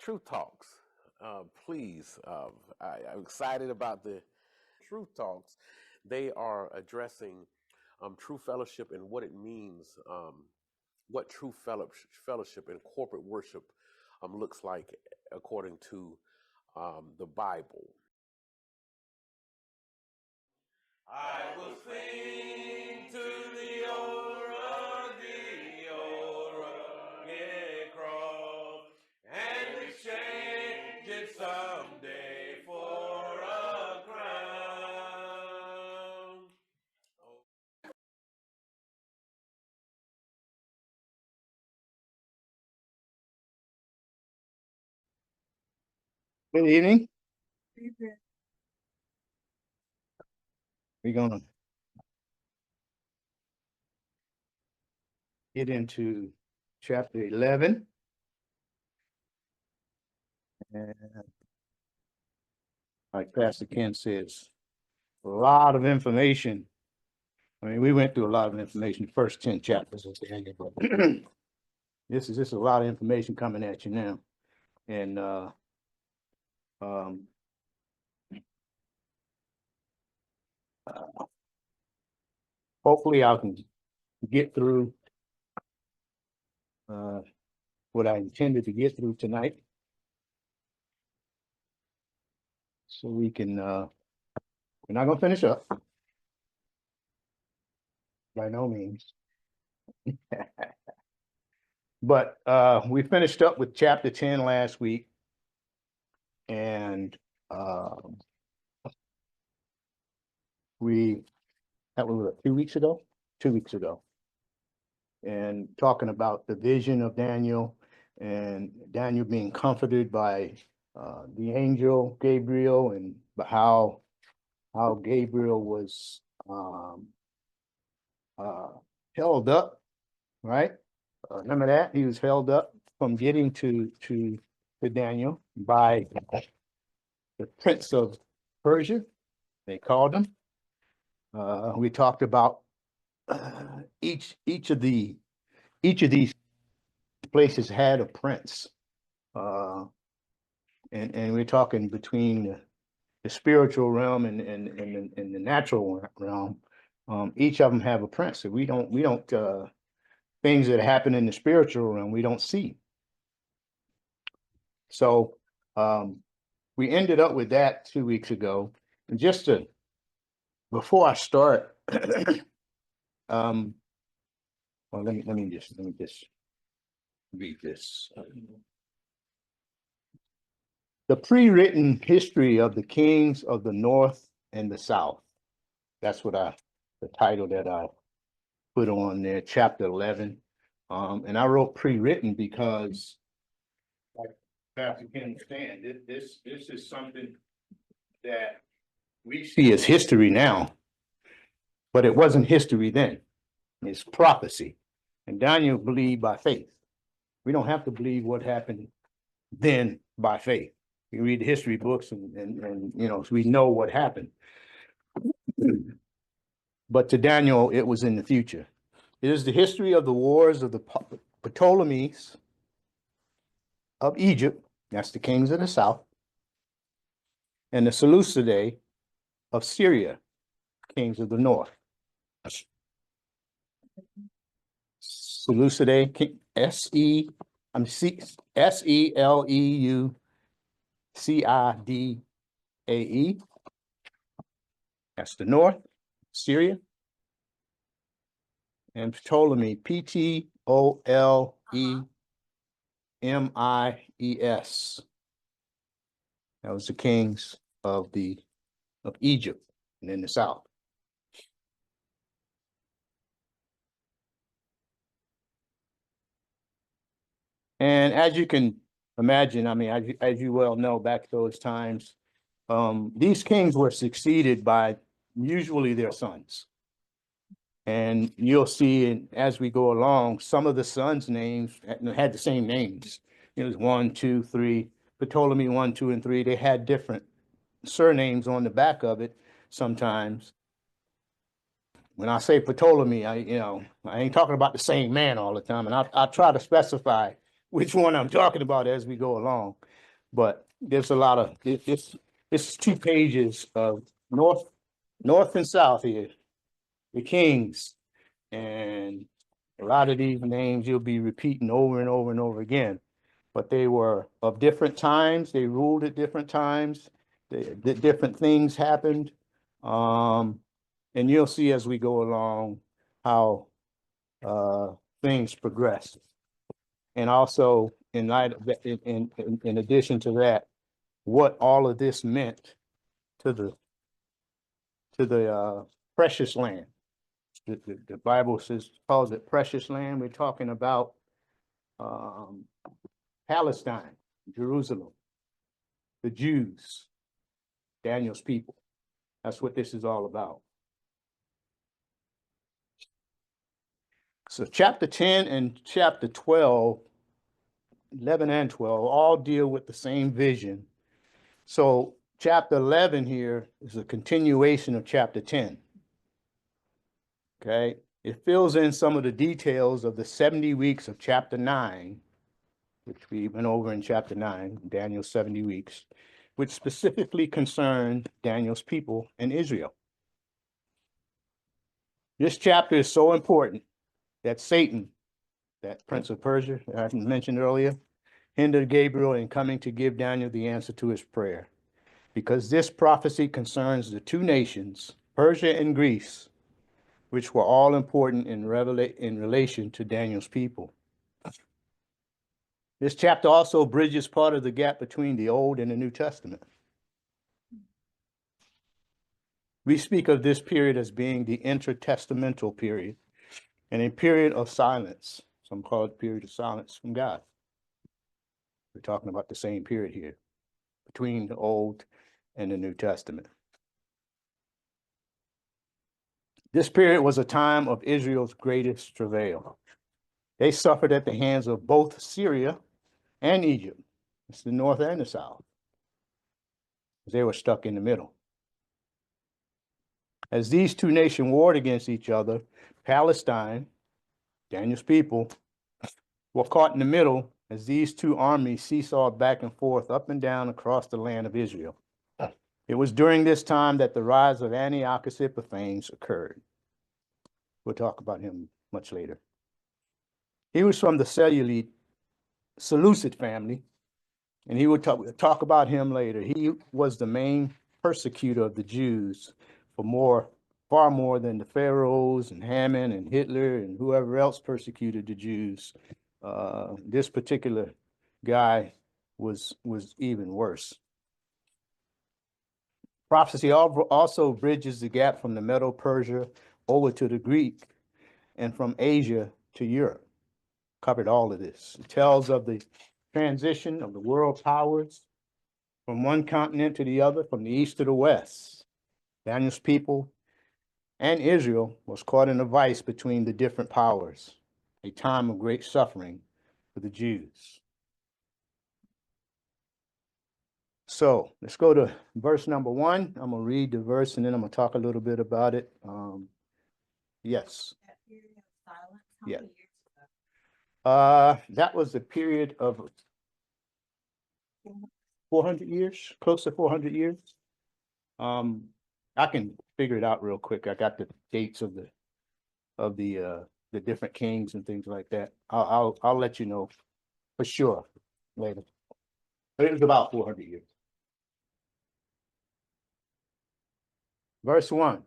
Truth Talks. Please, I'm excited about the Truth Talks. They are addressing true fellowship and what it means, what true fellowship and corporate worship looks like according to the Bible. I will sing to the old rugged cross, and exchange it someday for a crown. Good evening. We're gonna get into chapter 11. And like Pastor Ken says, a lot of information. I mean, we went through a lot of information, the first 10 chapters of Daniel, but this is just a lot of information coming at you now. And hopefully I can get through what I intended to get through tonight. So we can, we're not gonna finish up. By no means. But we finished up with chapter 10 last week. And that was 2 weeks ago? 2 weeks ago. And talking about the vision of Daniel and Daniel being comforted by the angel Gabriel, and how Gabriel was held up, right? Remember that? He was held up from getting to Daniel by the prince of Persia, they called him. We talked about each of these places had a prince, and we're talking between the spiritual realm and the natural realm. Each of them have a prince. So we don't things that happen in the spiritual realm we don't see. So we ended up with that 2 weeks ago. And just before I start, well, let me just read this. The pre-written history of the kings of the north and the south. That's what the title that I put on there, chapter 11. And I wrote pre-written because, like Pastor can understand, this is something that we see as history now, but it wasn't history then. It's prophecy. And Daniel believed by faith. We don't have to believe what happened then by faith. You read the history books and you know, so we know what happened. But to Daniel, it was in the future. It is the history of the wars of the Ptolemies of Egypt, that's the kings of the south, and the Seleucidae of Syria, kings of the north. Seleucidae, Seleucidae. That's the north, Syria. And Ptolemy, Ptolemies. That was the kings of Egypt and in the south. And as you can imagine, I mean, as you well know, back those times, these kings were succeeded by usually their sons. And you'll see as we go along, some of the sons' names had the same names. It was 1, 2, 3, Ptolemy 1, 2, and 3. They had different surnames on the back of it sometimes. When I say Ptolemy, I ain't talking about the same man all the time. And I'll try to specify which one I'm talking about as we go along. But there's a lot of, this is 2 pages of north and south here, the kings. And a lot of these names you'll be repeating over and over and over again. But they were of different times, they ruled at different times, different things happened. And you'll see as we go along how things progress. And also in light of that, in addition to that, what all of this meant to the precious land. The Bible calls it precious land. We're talking about Palestine, Jerusalem, the Jews, Daniel's people. That's what this is all about. So chapter 10 and chapter 12, 11 and 12, all deal with the same vision. So chapter 11 here is a continuation of chapter 10. Okay, it fills in some of the details of the 70 weeks of chapter 9, which we went over in chapter 9, Daniel's 70 weeks, which specifically concerned Daniel's people in Israel. This chapter is so important that Satan, that prince of Persia I mentioned earlier, hindered Gabriel in coming to give Daniel the answer to his prayer, because this prophecy concerns the 2 nations, Persia and Greece, which were all important in relation to Daniel's people. This chapter also bridges part of the gap between the Old and the New Testament. We speak of this period as being the intertestamental period and a period of silence. Some call it a period of silence from God. We're talking about the same period here between the Old and the New Testament. This period was a time of Israel's greatest travail. They suffered at the hands of both Syria and Egypt. It's the north and the south. They were stuck in the middle. As these 2 nations warred against each other, Palestine, Daniel's people, were caught in the middle as these 2 armies seesawed back and forth, up and down across the land of Israel. It was during this time that the rise of Antiochus Epiphanes occurred. We'll talk about him much later. He was from the Seleucid family, and he would talk about him later. He was the main persecutor of the Jews for far more than the pharaohs and Haman and Hitler and whoever else persecuted the Jews. This particular guy was even worse. Prophecy also bridges the gap from the Medo-Persia over to the Greek and from Asia to Europe. Covered all of this. It tells of the transition of the world powers from one continent to the other, from the east to the west. Daniel's people and Israel was caught in a vice between the different powers, a time of great suffering for the Jews. So let's go to verse number 1. I'm going to read the verse and then I'm going to talk a little bit about it. Yes. That period of silence, how Yeah. many years ago? That was a period of 400 years, close to 400 years. I can figure it out real quick. I got the dates of the different kings and things like that. I'll let you know for sure later. But it was about 400 years. Verse 1.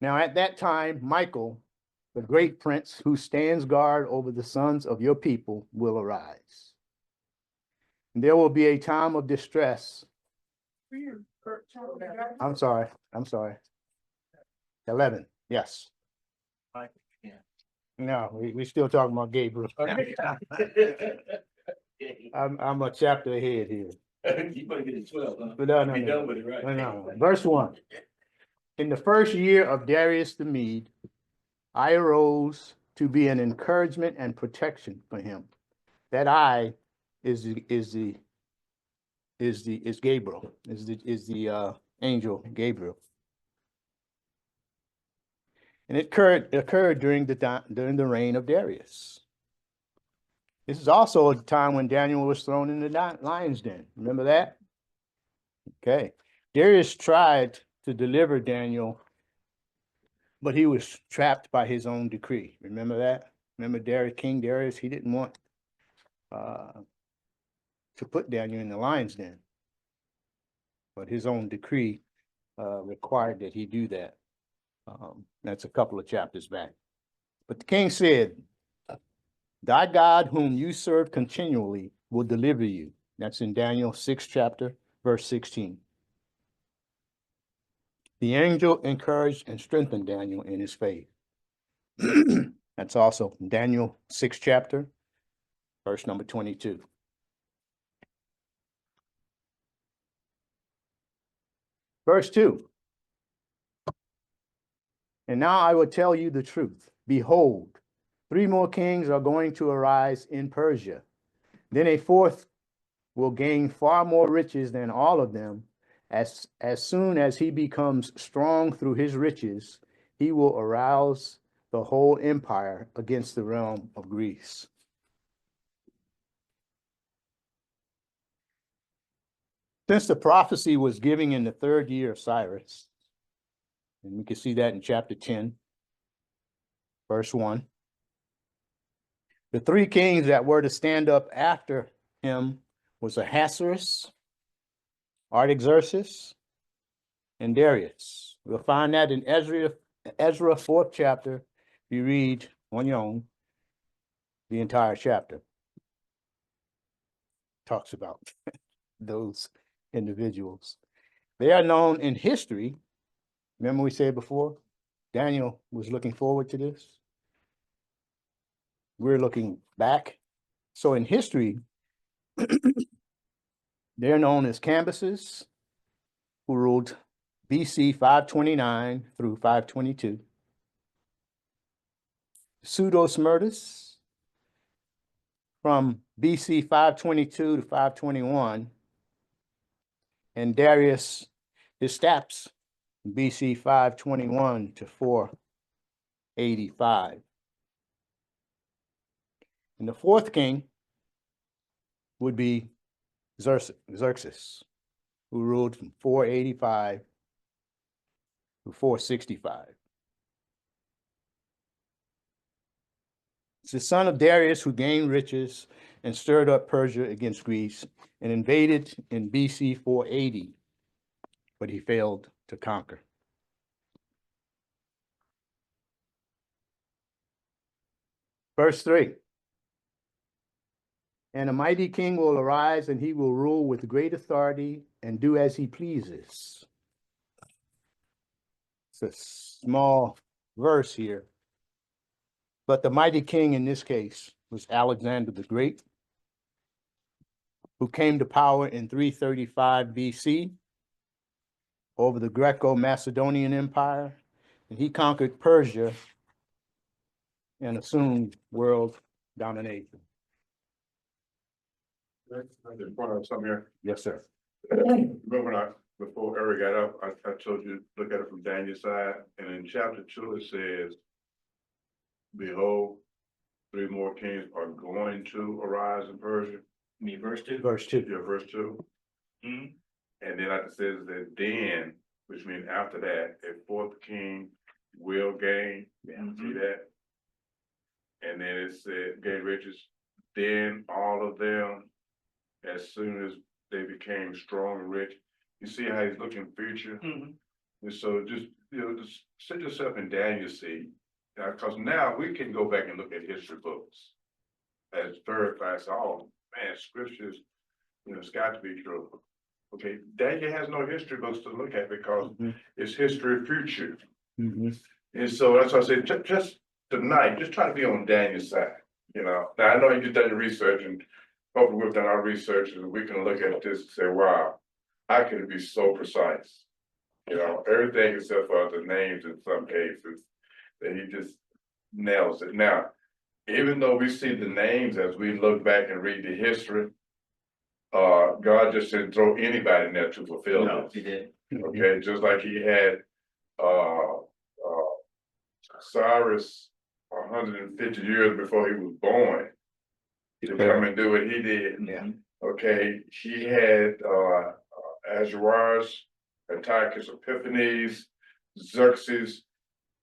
Now at that time, Michael, the great prince who stands guard over the sons of your people, will arise. And there will be a time of distress. I'm sorry. 11. Yes. No, we still talking about Gabriel. I'm a chapter ahead here. You better get to 12, huh? But no. Be done with it, right? No. Verse 1. In the first year of Darius the Mede, I arose to be an encouragement and protection for him. That I is Gabriel, is the angel Gabriel. And it occurred during the reign of Darius. This is also a time when Daniel was thrown in the lion's den. Remember that? Okay. Darius tried to deliver Daniel, but he was trapped by his own decree. Remember that? Remember King Darius? He didn't want to put Daniel in the lion's den, but his own decree required that he do that. That's a couple of chapters back. But the king said, thy God whom you serve continually will deliver you. That's in Daniel 6 chapter, verse 16. The angel encouraged and strengthened Daniel in his faith. That's also Daniel 6 chapter, verse number 22. Verse 2. And now I will tell you the truth. Behold, 3 more kings are going to arise in Persia. Then a 4th will gain far more riches than all of them. As soon as he becomes strong through his riches, he will arouse the whole empire against the realm of Greece. Since the prophecy was given in the 3rd year of Cyrus, and we can see that in chapter 10, verse 1. The 3 kings that were to stand up after him was Ahasuerus, Artaxerxes, and Darius. We'll find that in Ezra 4th chapter. You read on your own the entire chapter. Talks about those individuals. They are known in history. Remember we said before, Daniel was looking forward to this. We're looking back. So in history, they're known as Cambyses, who ruled BC 529 through 522. Pseudo-Smyrtus from BC 522 to 521. And Darius Hystaspes, BC 521 to 485. And the 4th king would be Xerxes, who ruled from 485 to 465. It's the son of Darius who gained riches and stirred up Persia against Greece and invaded in BC 480, but he failed to conquer. Verse 3. And a mighty king will arise, and he will rule with great authority and do as he pleases. It's a small verse here. But the mighty king in this case was Alexander the Great, who came to power in 335 BC over the Greco-Macedonian Empire, and he conquered Persia and assumed world domination. I just point out something here. Yes, sir. Remember when before Eric got up, I told you, look at it from Daniel's side, and in chapter 2, it says, behold, 3 more kings are going to arise in Persia. You mean verse 2? Verse 2. Yeah, verse 2. Mhm. And then it says that then, which means after that, a 4th king will gain. Yeah. See that? And then it said, gain riches. Then all of them, as soon as they became strong and rich. You see how he's looking future? Mhm. And so just, just set yourself in Daniel's seat. Because now we can go back and look at history books as third class. Oh man, scriptures, it's got to be true. Okay, Daniel has no history books to look at because it's history future. And so that's why I say just tonight, just try to be on Daniel's side. Now I know you've done your research, and hopefully we've done our research, and we can look at this and say, wow, how can it be so precise? Everything except for the names in some cases, that he just nails it. Now, even though we see the names as we look back and read the history, God just didn't throw anybody in there to fulfill No, this. he did. Okay, just like he had Cyrus 150 years before he was born. to come and do what he did. Yeah. Okay, he had, Azarias, Antiochus Epiphanes, Xerxes.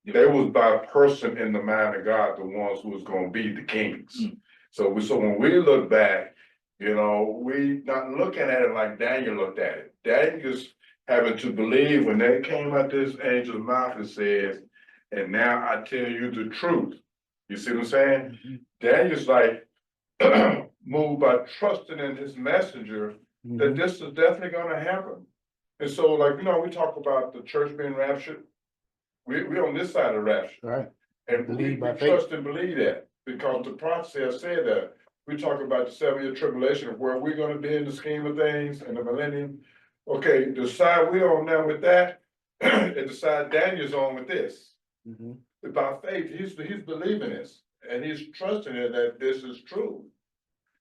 They was by person in the mind of God, the ones who was gonna be the kings. So when we look back, you know, we not looking at it like Daniel looked at it. Daniel's having to believe when they came out this angel's mouth, it says, and now I tell you the truth. You see what I'm saying? Daniel's like moved by trusting in his messenger that this is definitely gonna happen. And so, like, you know, we talk about the church being raptured. We on this side of rapture. Right. And Believe we by faith. trust and believe that, because the prophecy has said that. We talk about the 7-year tribulation, of where we're gonna be in the scheme of things, and the millennium. Okay, the side we're on now with that, and the side Daniel's on with this. By faith, he's believing this, and he's trusting it that this is true.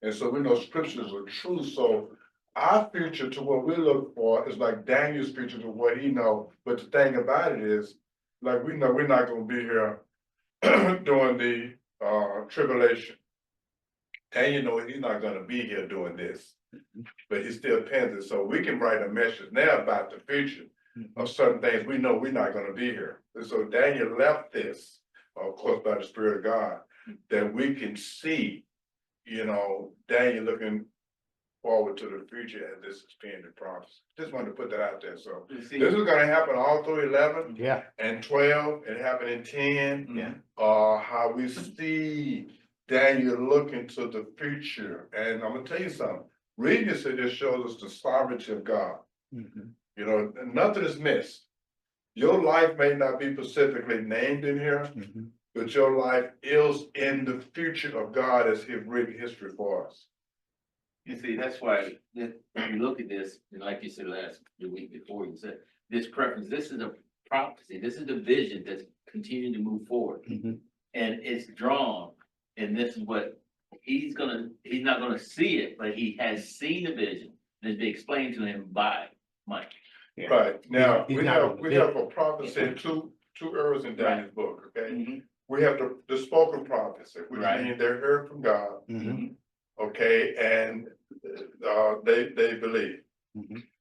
And so we know scriptures are true, so our future to what we look for is like Daniel's future to what he know. But the thing about it is, like, we know we're not gonna be here during the tribulation. Daniel know he's not gonna be here doing this, but he still pens it, so we can write a message now about the future of certain things we know we're not gonna be here. And so Daniel left this, of course, by the Spirit of God, that we can see, you know, Daniel looking forward to the future as this is being the promise. Just wanted to put that out there, so. This is gonna happen all through 11 Yeah. and 12, it happened in 10. Yeah. How we see Daniel looking to the future, and I'm gonna tell you something, reading this, it just shows us the sovereignty of God. You know, nothing is missed. Your life may not be specifically named in here, but your life is in the future of God as He's written history for us. You see, that's why, when you look at this, and like you said the week before, you said, this preference, this is a prophecy, this is the vision that's continuing to move forward. And it's drawn, and this is what he's not gonna see it, but he has seen the vision, and it's been explained to him by Mike. Yeah. Right, now, He's we not have, gonna we do have a prophecy in two areas in Daniel's book, okay? Mhm. We have the spoken prophecy, which Right. means they're heard from God, okay, and they believe.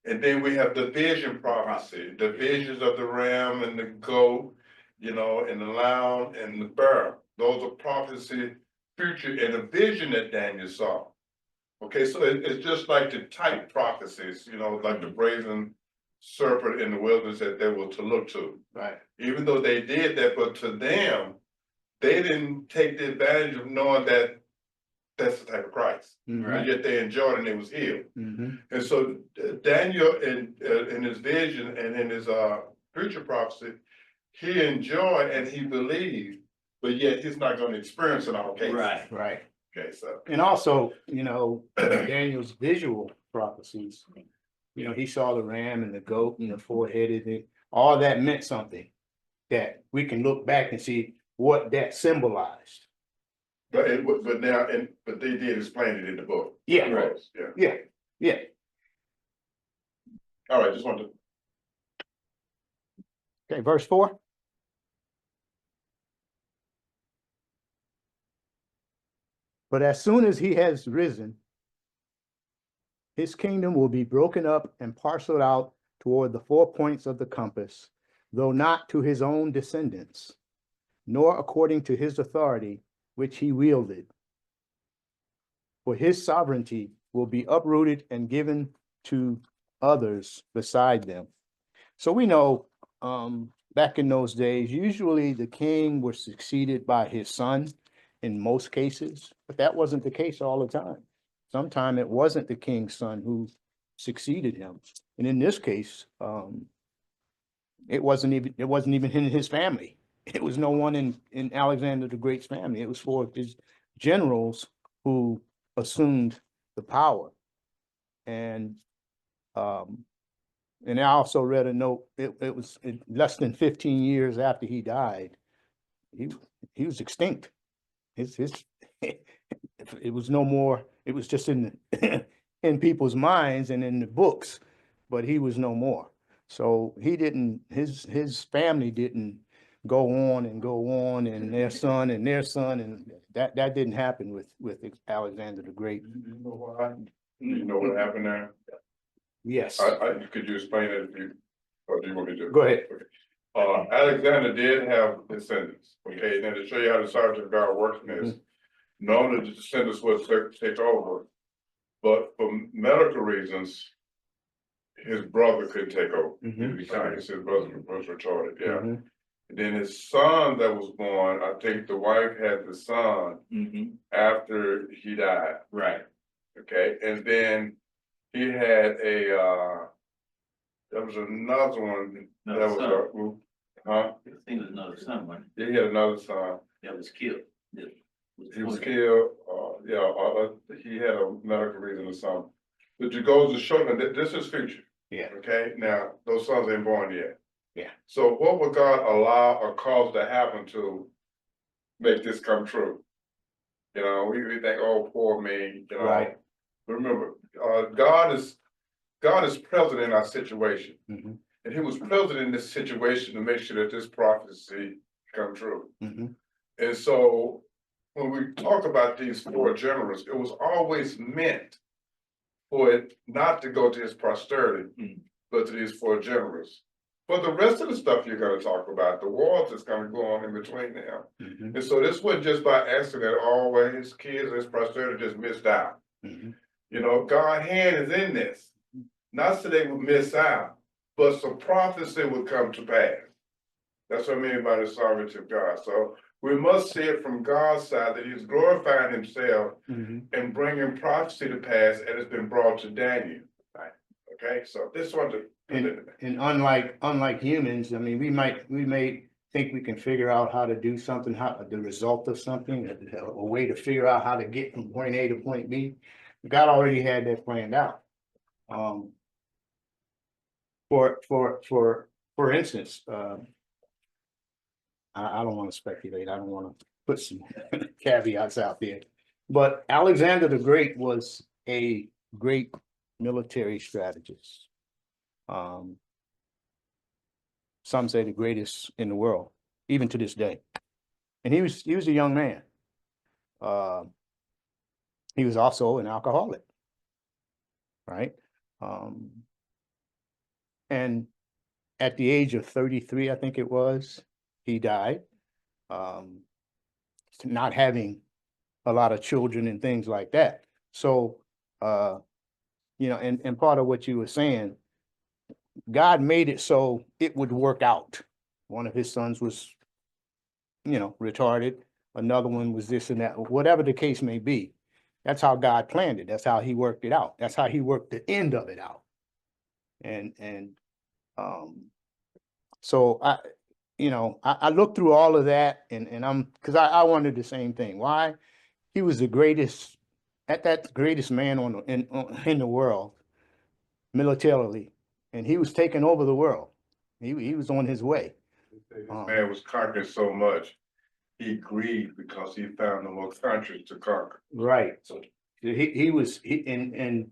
And then we have the vision prophecy, the visions of the ram and the goat, you know, and the lion and the bear. Those are prophecy, future, and a vision that Daniel saw. Okay, so it's just like the type prophecies, you know, like the brazen serpent in the wilderness that they were to look to. Right. Even though they did that, but to them, they didn't take the advantage of knowing that that's the type of Christ. Right. Yet they enjoyed and they was healed. And so Daniel in his vision and in his future prophecy, he enjoyed and he believed, but yet he's not going to experience in all cases. Right. Right. Okay, so. And also, you know, Daniel's visual prophecies, you know, he saw the ram and the goat and the four-headed, and all that meant something that we can look back and see what that symbolized. But they did explain it in the book. Yeah. Right. Yeah. Yeah. All right, just wanted to. Okay, verse 4. But as soon as he has risen, his kingdom will be broken up and parceled out toward the 4 points of the compass, though not to his own descendants, nor according to his authority, which he wielded. For his sovereignty will be uprooted and given to others beside them. So we know back in those days, usually the king was succeeded by his son in most cases, but that wasn't the case all the time. Sometimes it wasn't the king's son who succeeded him. And in this case, it wasn't even in his family. It was no one in Alexander the Great's family. It was for his generals who assumed the power. And I also read a note, it was less than 15 years after he died, he was extinct. It was no more, it was just in people's minds and in the books, but he was no more. So he didn't, his family didn't go on and their son and their son, and that didn't happen with Alexander the Great. You know why? You know what happened there? Yes. Could you explain it if you, or do you want me to? Go ahead. Alexander did have descendants, okay, and to show you how the sovereignty of God works in this, none of the descendants was take over. But for medical reasons, his brother couldn't take over. Because his brother was retarded, yeah. Mhm. And then his son that was born, I think the wife had the son after he died, Right. okay? And then he had there was another one that Another was, huh? I think there's another son, one He had another son. that was killed. He was killed, he had a medical reason or something. But it goes to show that this is future. Yeah. Okay, now, those sons ain't born yet. Yeah. So what would God allow or cause to happen to make this come true? You know, we think, oh, poor me, you know. Right. Remember, God is present in our situation. Mhm. And he was present in this situation to make sure that this prophecy come true. Mhm. And so when we talk about these four generals, it was always meant for it not to go to his posterity, but to these four generals. For the rest of the stuff you're gonna talk about, the wars that's gonna go on in between them. Mhm. And so this wasn't just by accident, always his kids, his posterity just missed out. Mhm. You know, God's hand is in this. Not so they would miss out, but some prophecy would come to pass. That's what I mean by the sovereignty of God. So we must see it from God's side that he's glorifying himself Mhm. and bringing prophecy to pass and it's been brought to Daniel. Right. Okay, so this one to. And unlike humans, I mean, we may think we can figure out how to do something, how the result of something, a way to figure out how to get from point A to point B. God already had that planned out. For instance, I don't want to speculate. I don't want to put some caveats out there, but Alexander the Great was a great military strategist. Some say the greatest in the world, even to this day. And he was a young man. He was also an alcoholic, right? And at the age of 33, I think it was, he died. Not having a lot of children and things like that. So, you know, and part of what you were saying, God made it so it would work out. One of his sons was, you know, retarded. Another one was this and that, whatever the case may be. That's how God planned it. That's how he worked it out. That's how he worked the end of it out. So I looked through all of that and because I wondered the same thing. Why? He was the greatest, that greatest man in the world, militarily, and he was taking over the world. He was on his way. This man was conquering so much, he grieved because he found no more countries to conquer. Right. So he was and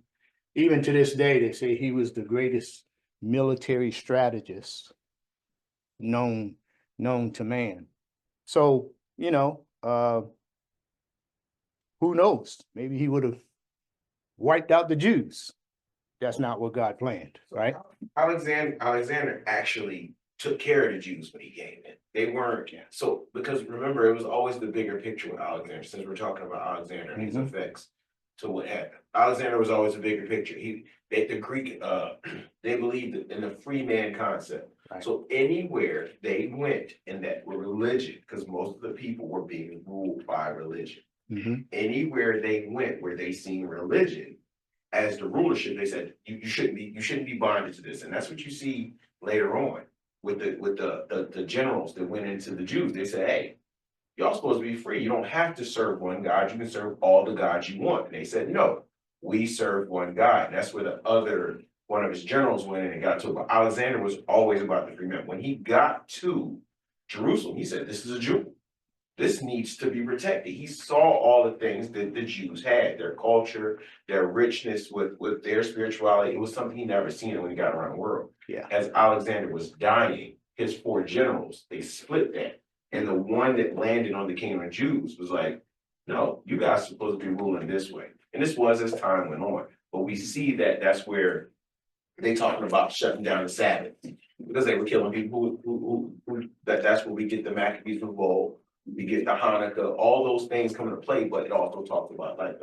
even to this day, they say he was the greatest military strategist known to man. So, you know, who knows? Maybe he would have wiped out the Jews. That's not what God planned, right? Alexander actually took care of the Jews when he came in. They weren't, so, because remember, it was always the bigger picture with Alexander, since we're talking about Alexander and his effects to what happened. Alexander was always a bigger picture. The Greek, they believed in the free man concept. Right. So anywhere they went in that religion, because most of the people were being ruled by religion. Anywhere they went where they seen religion as the rulership, they said you shouldn't be bonded to this, and that's what you see later on with the generals that went into the Jews. They said, hey, y'all supposed to be free. You don't have to serve one God. You can serve all the gods you want. And they said, no, we serve one God. And that's where one of his generals went in and got to it. But Alexander was always about the free man. When he got to Jerusalem, he said, this is a Jew. This needs to be protected. He saw all the things that the Jews had, their culture, their richness with their spirituality. It was something he never seen when he got around the world. Yeah. As Alexander was dying, his 4 generals, they split that. And the one that landed on the kingdom of Jews was like, no, you guys are supposed to be ruling this way. And this was as time went on. But we see that that's where they talking about shutting down the Sabbath. Because they were killing people that's where we get the Maccabees revolt, we get the Hanukkah, all those things come into play, but it also talks about like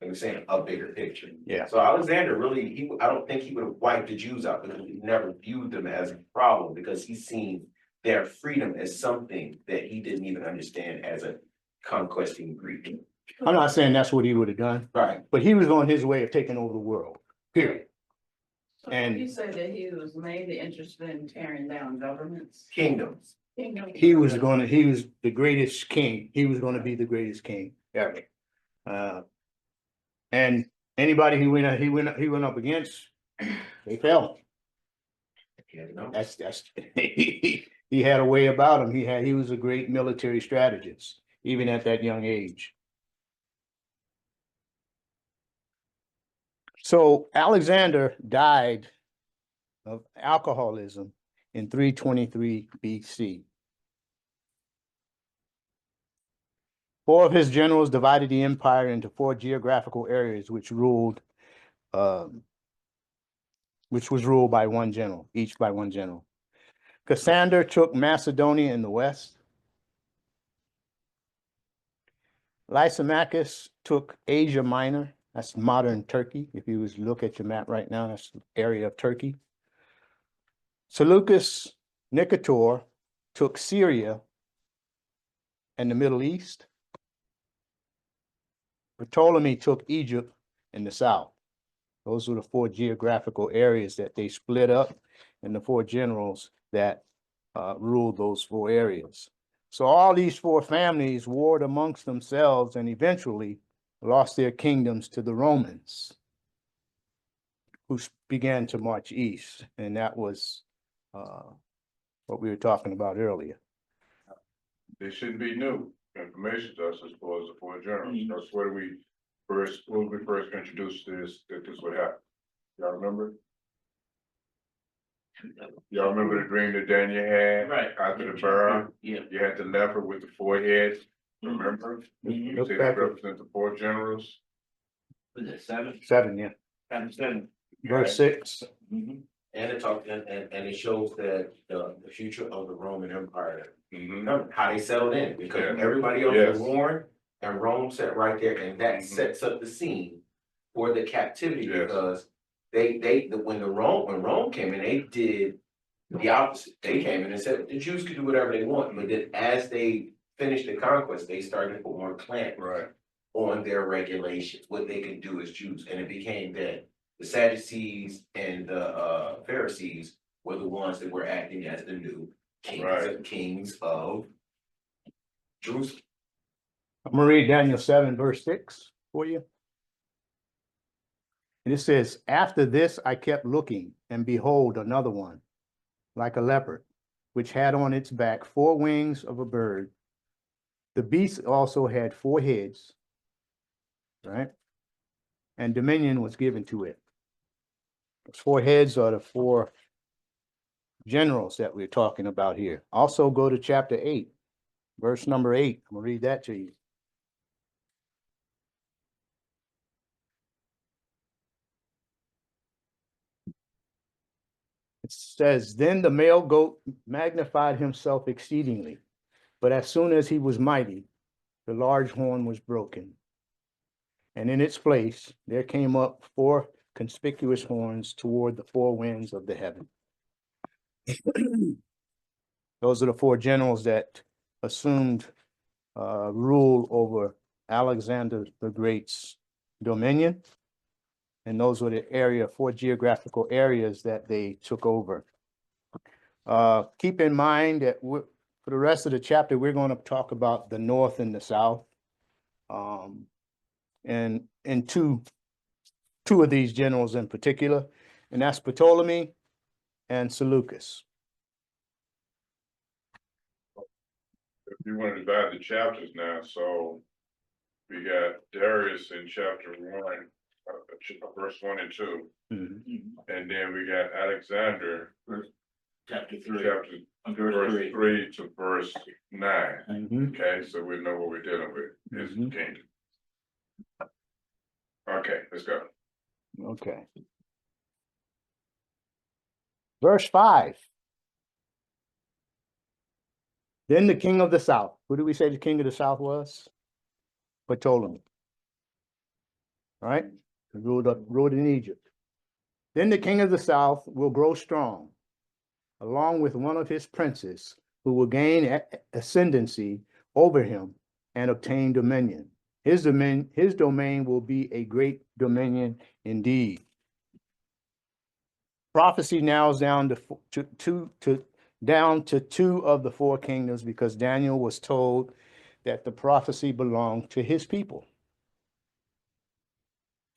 I'm saying, a bigger picture. Yeah. So Alexander really, I don't think he would have wiped the Jews out because he never viewed them as a problem because he's seen their freedom as something that he didn't even understand as a conquesting Greek. I'm not saying that's what he would have done, Right. but he was on his way of taking over the world, period. So And- you say that he was mainly interested in tearing down governments. Kingdoms. He was the greatest king. He was gonna be the greatest king ever. And anybody he went up against, they fell. You know? That's, he had a way about him. He was a great military strategist, even at that young age. So Alexander died of alcoholism in 323 BC. 4 of his generals divided the empire into 4 geographical areas, which was ruled by one general, each by one general. Cassander took Macedonia in the west. Lysimachus took Asia Minor. That's modern Turkey. If you look at your map right now, that's the area of Turkey. Seleucus Nicator took Syria and the Middle East. Ptolemy took Egypt in the south. Those were the 4 geographical areas that they split up and the 4 generals that ruled those 4 areas. So all these 4 families warred amongst themselves and eventually lost their kingdoms to the Romans, who began to march east. And that was what we were talking about earlier. They shouldn't be new information to us as far as the 4 generals. That's where we first introduced this, that this would happen. Y'all remember? Y'all remember the dream that Daniel had? Right. After the burn, Yeah. you had the leopard with the 4 heads, remember? You Look see back that at- represent the 4 generals? Was it 7? 7, yeah. 7. Verse 6. And it talks, and it shows that the future of the Roman Empire, how they settled in, because Yeah. everybody else Yes. was warned, and Rome sat right there, and that Mhm. sets up the scene for the captivity, Yes. because when Rome came in, they did the opposite. They came in and said the Jews could do whatever they want, but then as they finished the conquest, they started to put more clamp Right. on their regulations, what they could do as Jews, and it became that the Sadducees and the Pharisees were the ones that were acting as the new kings of Jerusalem. I'm gonna read Daniel 7, verse 6 for you. And it says, after this I kept looking, and behold, another one, like a leopard, which had on its back 4 wings of a bird. The beast also had 4 heads, right? And dominion was given to it. Those 4 heads are the 4 generals that we're talking about here. Also go to chapter 8, verse number 8. I'm gonna read that to you. It says, then the male goat magnified himself exceedingly, but as soon as he was mighty, the large horn was broken. And in its place, there came up 4 conspicuous horns toward the 4 winds of the heaven. Those are the 4 generals that assumed rule over Alexander the Great's dominion. And those were the 4 geographical areas that they took over. Keep in mind that for the rest of the chapter, we're going to talk about the North and the South. And two of these generals in particular, and that's Ptolemy and Seleucus. If you want to divide the chapters now, so we got Darius in chapter 1, verse 1 and 2. Mhm. And then we got Alexander, Chapter 3. chapter Verse verse 3. 3 to verse 9. Mhm. Okay, so we know what we're dealing with, is the Mhm. kingdom. Okay, let's go. Okay. Verse 5. Then the king of the south, who did we say the king of the south was? Ptolemy. Right? He ruled in Egypt. Then the king of the south will grow strong, along with one of his princes, who will gain ascendancy over him and obtain dominion. His domain will be a great dominion indeed. Prophecy narrows down to two of the four kingdoms, because Daniel was told that the prophecy belonged to his people.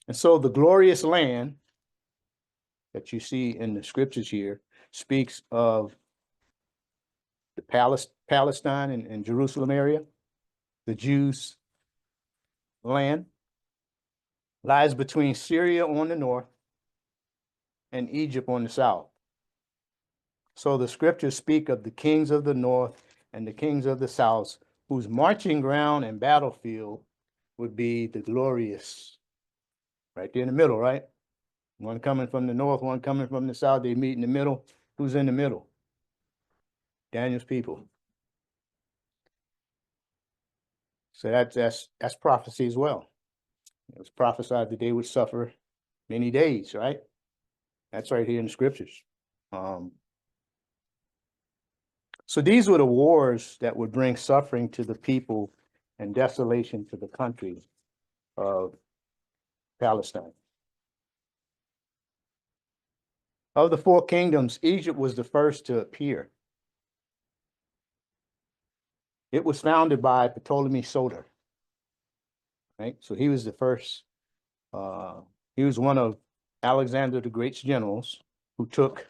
And so the glorious land that you see in the scriptures here speaks of the Palestine and Jerusalem area, the Jews' land, lies between Syria on the north and Egypt on the south. So the scriptures speak of the kings of the north and the kings of the south, whose marching ground and battlefield would be the glorious, right there in the middle, right? One coming from the north, one coming from the south, they meet in the middle. Who's in the middle? Daniel's people. So that's prophecy as well. It was prophesied that they would suffer many days, right? That's right here in the scriptures. So these were the wars that would bring suffering to the people and desolation to the country of Palestine. Of the four kingdoms, Egypt was the first to appear. It was founded by Ptolemy Soter, right? So he was the first. He was one of Alexander the Great's generals who took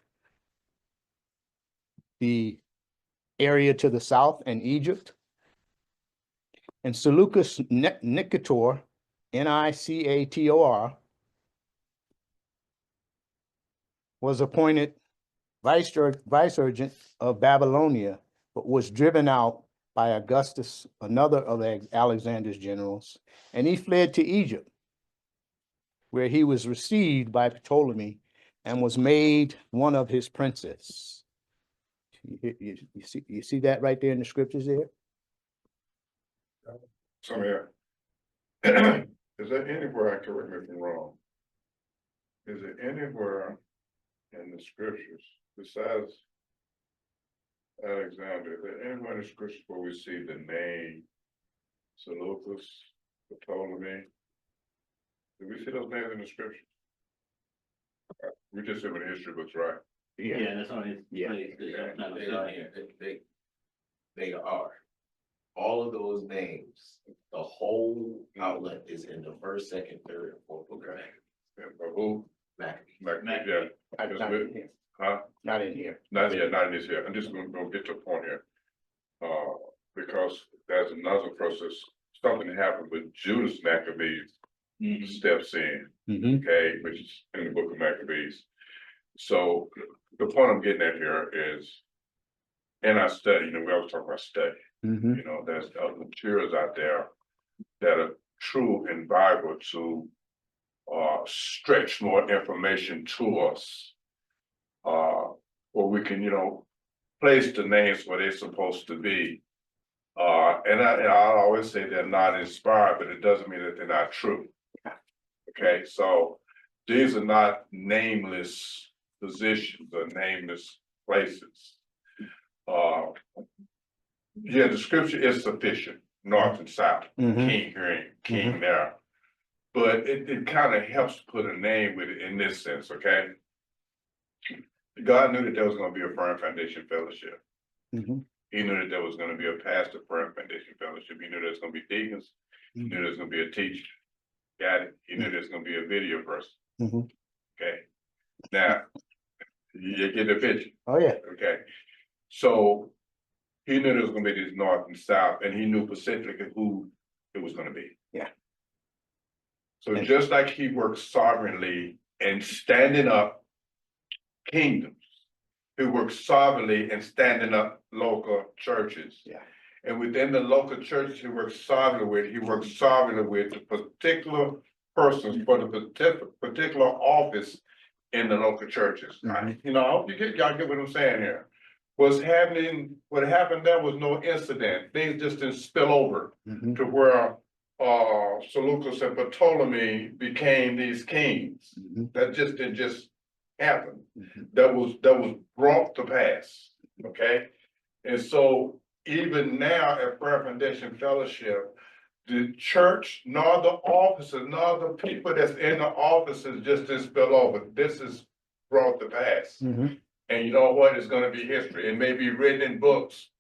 the area to the south and Egypt. And Seleucus Nicator, Nicator, was appointed vicegerent of Babylonia, but was driven out by Augustus, another of Alexander's generals, and he fled to Egypt, where he was received by Ptolemy and was made one of his princes. You see that right there in the scriptures there? So, yeah. Is there anywhere, I correct me if I'm wrong? Is there anywhere in the scriptures besides Alexander, is there anywhere in the scriptures where we see the name Seleucus, Ptolemy? Do we see those names in the scriptures? We just see them in the history books, right? Yeah, that's on his Yeah. place. That's not They sitting are, here. they are. All of those names, the whole outlet is in the first, second, third, and fourth book of Yeah, but who? Maccabees. Yeah, Not Just in with- here. huh? Not in here. Not in this here. I'm just gonna get to a point here. Because there's another process, something happened with Judas Maccabees Mhm. steps in, Mhm. okay, which is in the book of Maccabees. So the point I'm getting at here is, in our study, we always talk about study, Mhm. there's other materials out there that are true and viable to stretch more information to us. Or we can, place the names where they're supposed to be. And I always say they're not inspired, but it doesn't mean that they're not true. Okay, so these are not nameless positions or nameless places. Yeah, the scripture is sufficient, north and south, Mhm. king here and king there. But it kind of helps put a name with it in this sense, okay? God knew that there was gonna be a firm foundation fellowship. Mhm. He knew that there was gonna be a pastor firm foundation fellowship. He knew there was gonna be deacons. He knew there was gonna be a teacher. Got it? He knew there was gonna be a video person. Mhm. Okay, now, you get the picture, Oh, yeah. okay? So he knew there was gonna be this north and south, and he knew specifically who it was gonna be. Yeah. So And- just like he works sovereignly and standing up kingdoms, he worked sovereignly in standing up local churches. Yeah. And within the local churches he worked sovereignly with the particular persons for the particular office in the local churches. You know, I hope y'all get what I'm saying here. What happened there was no incident. Things just didn't spill over Mhm. to where Seleucus and Ptolemy became these kings. Mhm. That just didn't just happen. Mhm. That was brought to pass. Okay? And so even now at Prayer Foundation Fellowship, the church, nor the officers, nor the people that's in the offices just didn't spill over. This is brought to pass. Mhm. And you know what? It's gonna be history. It may be written in books,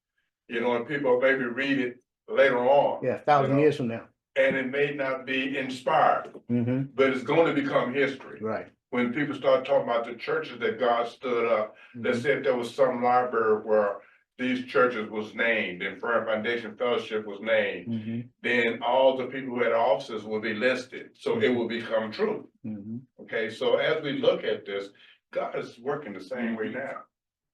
you know, and people maybe read it later on. Yeah, 1,000 you know, years from now. And it may not be inspired, Mhm. but it's gonna become history. Right. When people start talking about the churches that God stood up, let's Mhm. say if there was some library where these churches was named and Prayer Foundation Fellowship was named, Mhm. then all the people who had offices will be listed, so it will become true. Mhm. Okay, so as we look at this, God is working the same way now.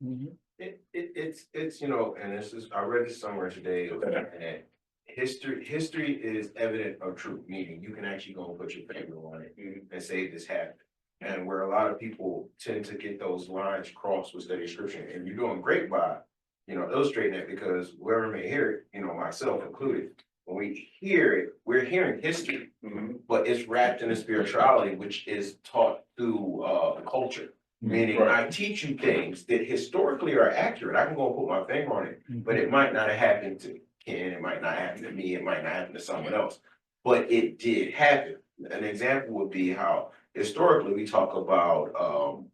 Mhm. It's, you know, and this is, I read this somewhere today, that history is evident of truth, meaning you can actually go and put your finger on it and say this happened. And where a lot of people tend to get those lines crossed with study scripture, and you're doing great by, you know, illustrating that, because whoever may hear it, you know, myself included, when we hear it, we're hearing history, but it's wrapped in a spirituality, which is taught through the culture. Meaning Right. I teach you things that historically are accurate. I can go and put my finger on it, but it might not have happened to Ken, it might not happen to me, it might not happen to someone else. But it did happen. An example would be how historically we talk about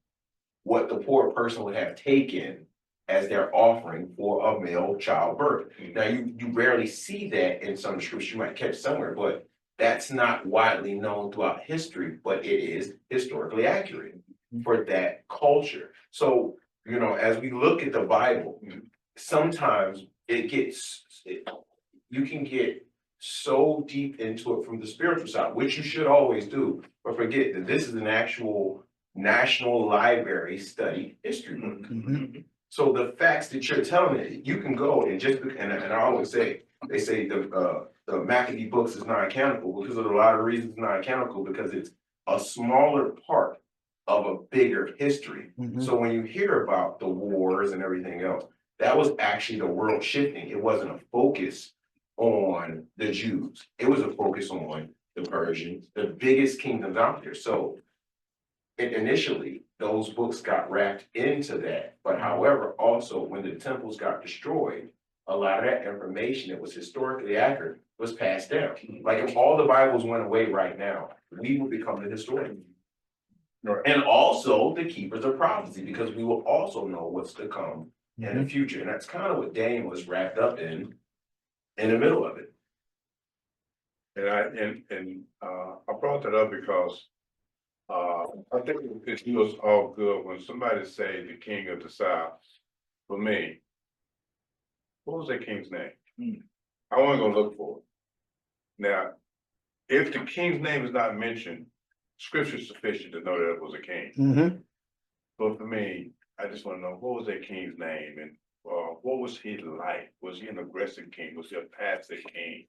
what the poor person would have taken as their offering for a male childbirth. Now you rarely see that in some scriptures, you might catch somewhere, but that's not widely known throughout history, but it is historically accurate for that culture. So, you know, as we look at the Bible, sometimes you can get so deep into it from the spiritual side, which you should always do, but forget that this is an actual National Library study history book. Mhm. So the facts that you're telling me, you can go and and I always say, they say the Maccabee books is non-canonical because of a lot of reasons non-canonical, because it's a smaller part of a bigger history. Mhm. So when you hear about the wars and everything else, that was actually the world shifting. It wasn't a focus on the Jews. It was a focus on the Persians, the biggest kingdoms out there. So initially, those books got wrapped into that. But however, also when the temples got destroyed, a lot of that information that was historically accurate was passed down. Like if all the Bibles went away right now, we would become the historians. Right. And also the keepers of prophecy, because we will also know what's to come in the future. And that's kind of what Daniel was wrapped up in the middle of it. And I brought that up because I think it feels all good when somebody say the king of the South. For me, what was that king's name? I want to go look for it. Now, if the king's name is not mentioned, scripture is sufficient to know that it was a king. Mhm. But for me, I just want to know what was that king's name and what was he like? Was he an aggressive king? Was he a passive king?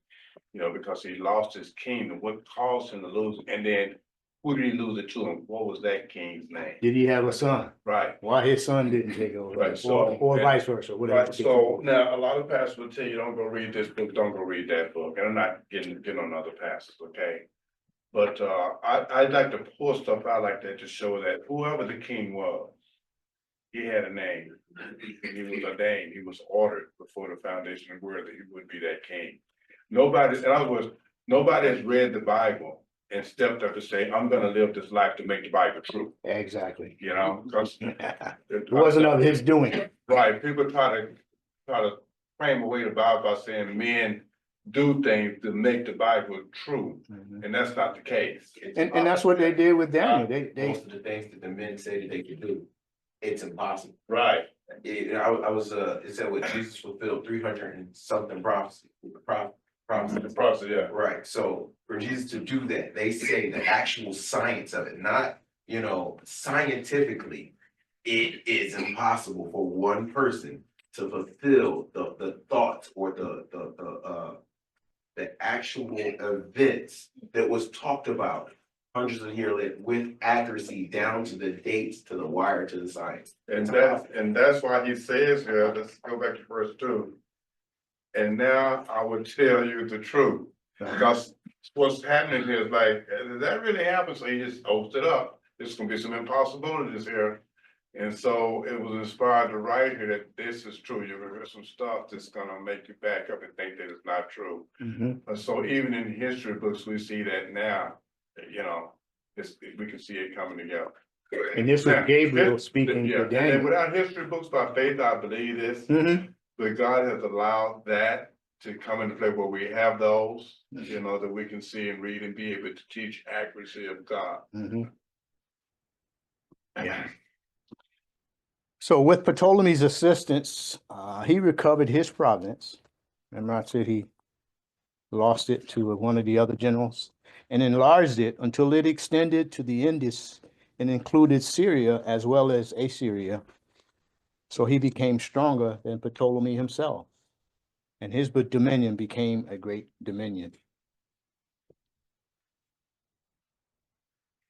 You know, because he lost his kingdom. What caused him to lose? And then who did he lose it to? And what was that king's name? Did he have a son? Right. Why his son didn't take over? Right, so- Or vice versa, whatever. Right, so now a lot of pastors will tell you, don't go read this book, don't go read that book, and I'm not getting on other pastors, okay? But I'd like to pull stuff out like that to show that whoever the king was, he had a name. He was ordained, he was ordered before the foundation of the world that he would be that king. Nobody, in other words, nobody has read the Bible and stepped up to say, I'm gonna live this life to make the Bible true, Exactly. you know? 'Cause It wasn't of his doing. right, people try to frame away the Bible by saying men do things to make the Bible true, Mhm. and that's not the case. And that's what they did with Daniel. They Most of the things that the men say that they could do, it's impossible. Right, I was, it said what Jesus fulfilled 300 and something prophecy, the prophecy. process, yeah, Right, so for Jesus to do that, they say the actual science of it, not, you know, scientifically, it is impossible for one person to fulfill the thoughts or the actual events that was talked about hundreds of years later with accuracy down to the dates, to the wire, to the science. And that's why he says here, let's go back to verse 2. And now I will tell you the truth, because what's happening here is like, did that really happen? So he just opens it up. There's gonna be some impossibilities here. And so it was inspired to write here that this is true. You're gonna hear some stuff that's gonna make you back up and think that it's not true. Mhm. So even in history books, we see that now, you know, we can see it coming together. And this was Now, Gabriel speaking yeah, to and Daniel. without history books by faith, I believe this, Mhm. but God has allowed that to come into play where we have those, you know, that we can see and read and be able to teach accuracy of God. Mhm. Yeah. So with Ptolemy's assistance, he recovered his province. Remember I said he lost it to one of the other generals and enlarged it until it extended to the Indus and included Syria as well as Assyria. So he became stronger than Ptolemy himself, and his dominion became a great dominion.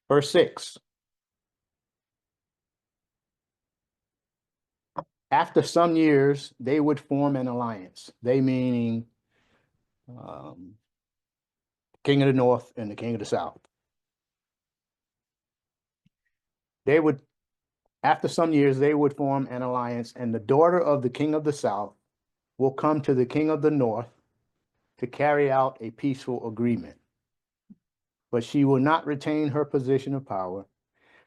Verse 6. After some years, they would form an alliance. They meaning king of the north and the king of the south. They would, after some years, they would form an alliance, and the daughter of the king of the south will come to the king of the north to carry out a peaceful agreement. But she will not retain her position of power,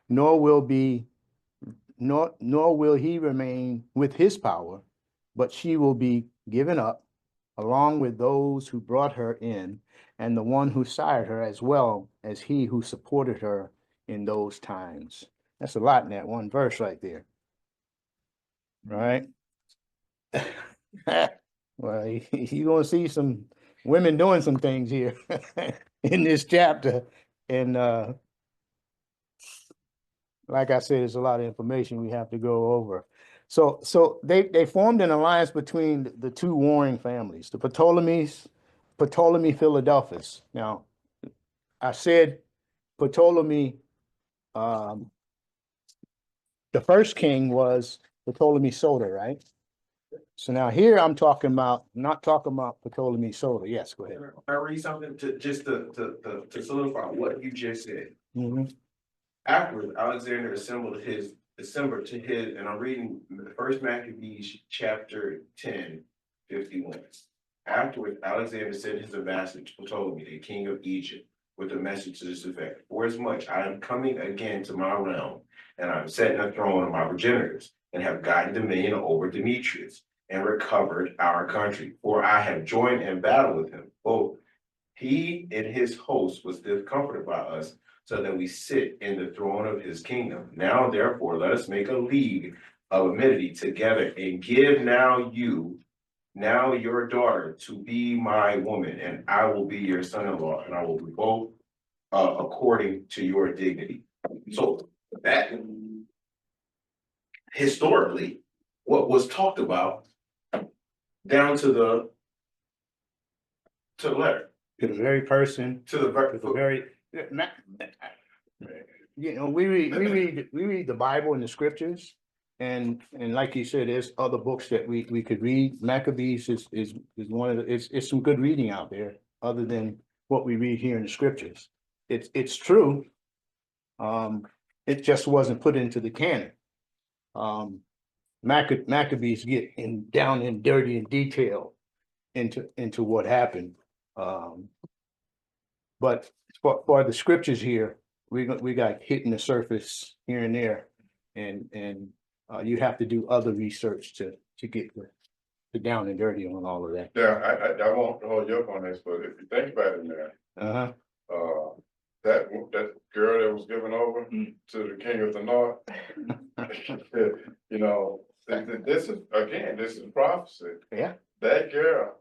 nor will he remain with his power, but she will be given up along with those who brought her in, and the one who sired her, as well as he who supported her in those times. That's a lot in that one verse right there. Right? Well, you're gonna see some women doing some things here in this chapter. And like I said, it's a lot of information we have to go over. So they formed an alliance between the two warring families, the Ptolemy Philadelphus. Now, I said Ptolemy, the first king was Ptolemy Soter, right? So now here I'm talking about, not talking about Ptolemy Soter. Yes, go ahead. I read something to solidify what you just said. Mhm. Afterwards, Alexander assembled to his, and I'm reading the first Maccabees, chapter 10, 51. Afterwards, Alexander sent his ambassador to Ptolemy, the king of Egypt, with a message to this effect: forasmuch I am coming again to my realm, and I am setting a throne of my progenitors, and have gotten dominion over Demetrius, and recovered our country. For I have joined in battle with him. Both he and his host was discomforted by us, so that we sit in the throne of his kingdom. Now, therefore, let us make a league of amity together, and give now your daughter to be my woman, and I will be your son-in-law, and I will be both according to your dignity. So that historically, what was talked about down to the letter, To the very person, to the to the very, you know, we read the Bible and the scriptures. And like you said, there's other books that we could read. Maccabees is one of the, it's some good reading out there, other than what we read here in the scriptures. It's true. It just wasn't put into the canon. Maccabees get down and dirty in detail into what happened. But for the scriptures here, we got hitting the surface here and there, and you have to do other research to get the down and dirty on all of that. Yeah, I won't hold you up on this, but if you think about it now, Uh-huh. that girl that was given over to the king of the north, you know, this is prophecy. Yeah. That girl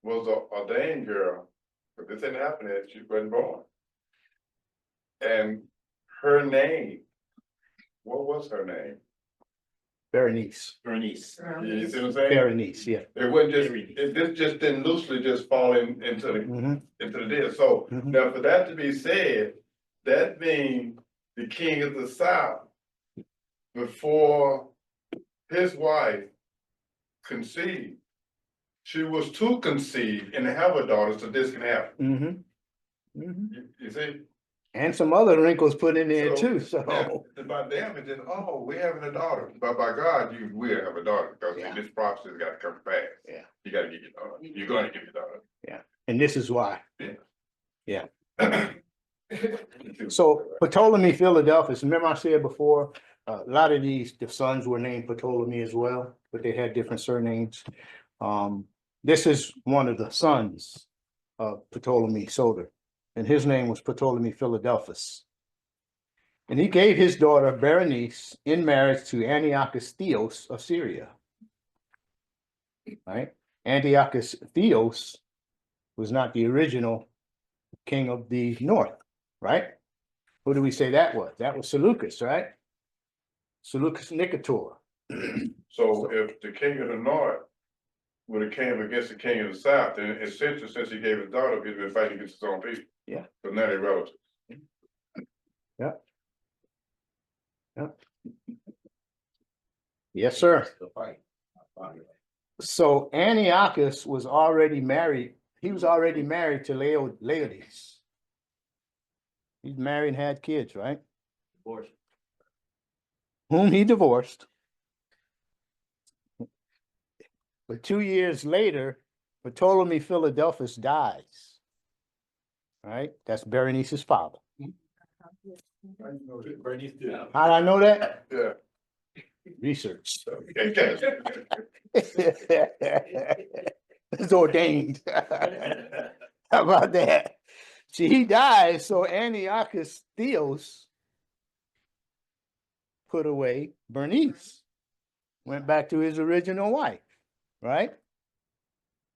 was an ordained girl, but this didn't happen yet. She wasn't born. And her name, what was her name? Berenice, Bernice. You see what I'm saying? Berenice, yeah. It wasn't just, this just didn't loosely just fall into the Mhm. into the deal. So Mhm. now for that to be said, that means the king of the south, before his wife conceived, she was to conceive and have a daughter, so this can happen. Mhm. Mhm. You see? And some other wrinkles put in there too, Now, so. by them, it's just, oh, we're having a daughter, but by God, you will have a daughter, because Yeah. this prophecy's gotta come to pass. Yeah. You gotta get your daughter, you're gonna get your daughter. And this is why. Yeah. So Ptolemy Philadelphus, remember I said before, a lot of the sons were named Ptolemy as well, but they had different surnames. This is one of the sons of Ptolemy Soter, and his name was Ptolemy Philadelphus. And he gave his daughter Berenice in marriage to Antiochus Theos of Syria. Right? Antiochus Theos was not the original king of the north, right? Who do we say that was? That was Seleucus, right? Seleucus Nicator. So if the king of the north would have came against the king of the south, then essentially, since he gave his daughter, he'd been fighting against his own people. Yeah. So now they're relatives. Yes, sir. So Antiochus was already married. He was already married to Laodice. He's married and had kids, right? Divorce. Whom he divorced. But 2 years later, Ptolemy Philadelphus dies. Right? That's Berenice's father. Bernice did. How did I know that? Yeah. Research. Okay. It's ordained. How about that? See, he died, so Antiochus Theos put away Bernice, went back to his original wife, right?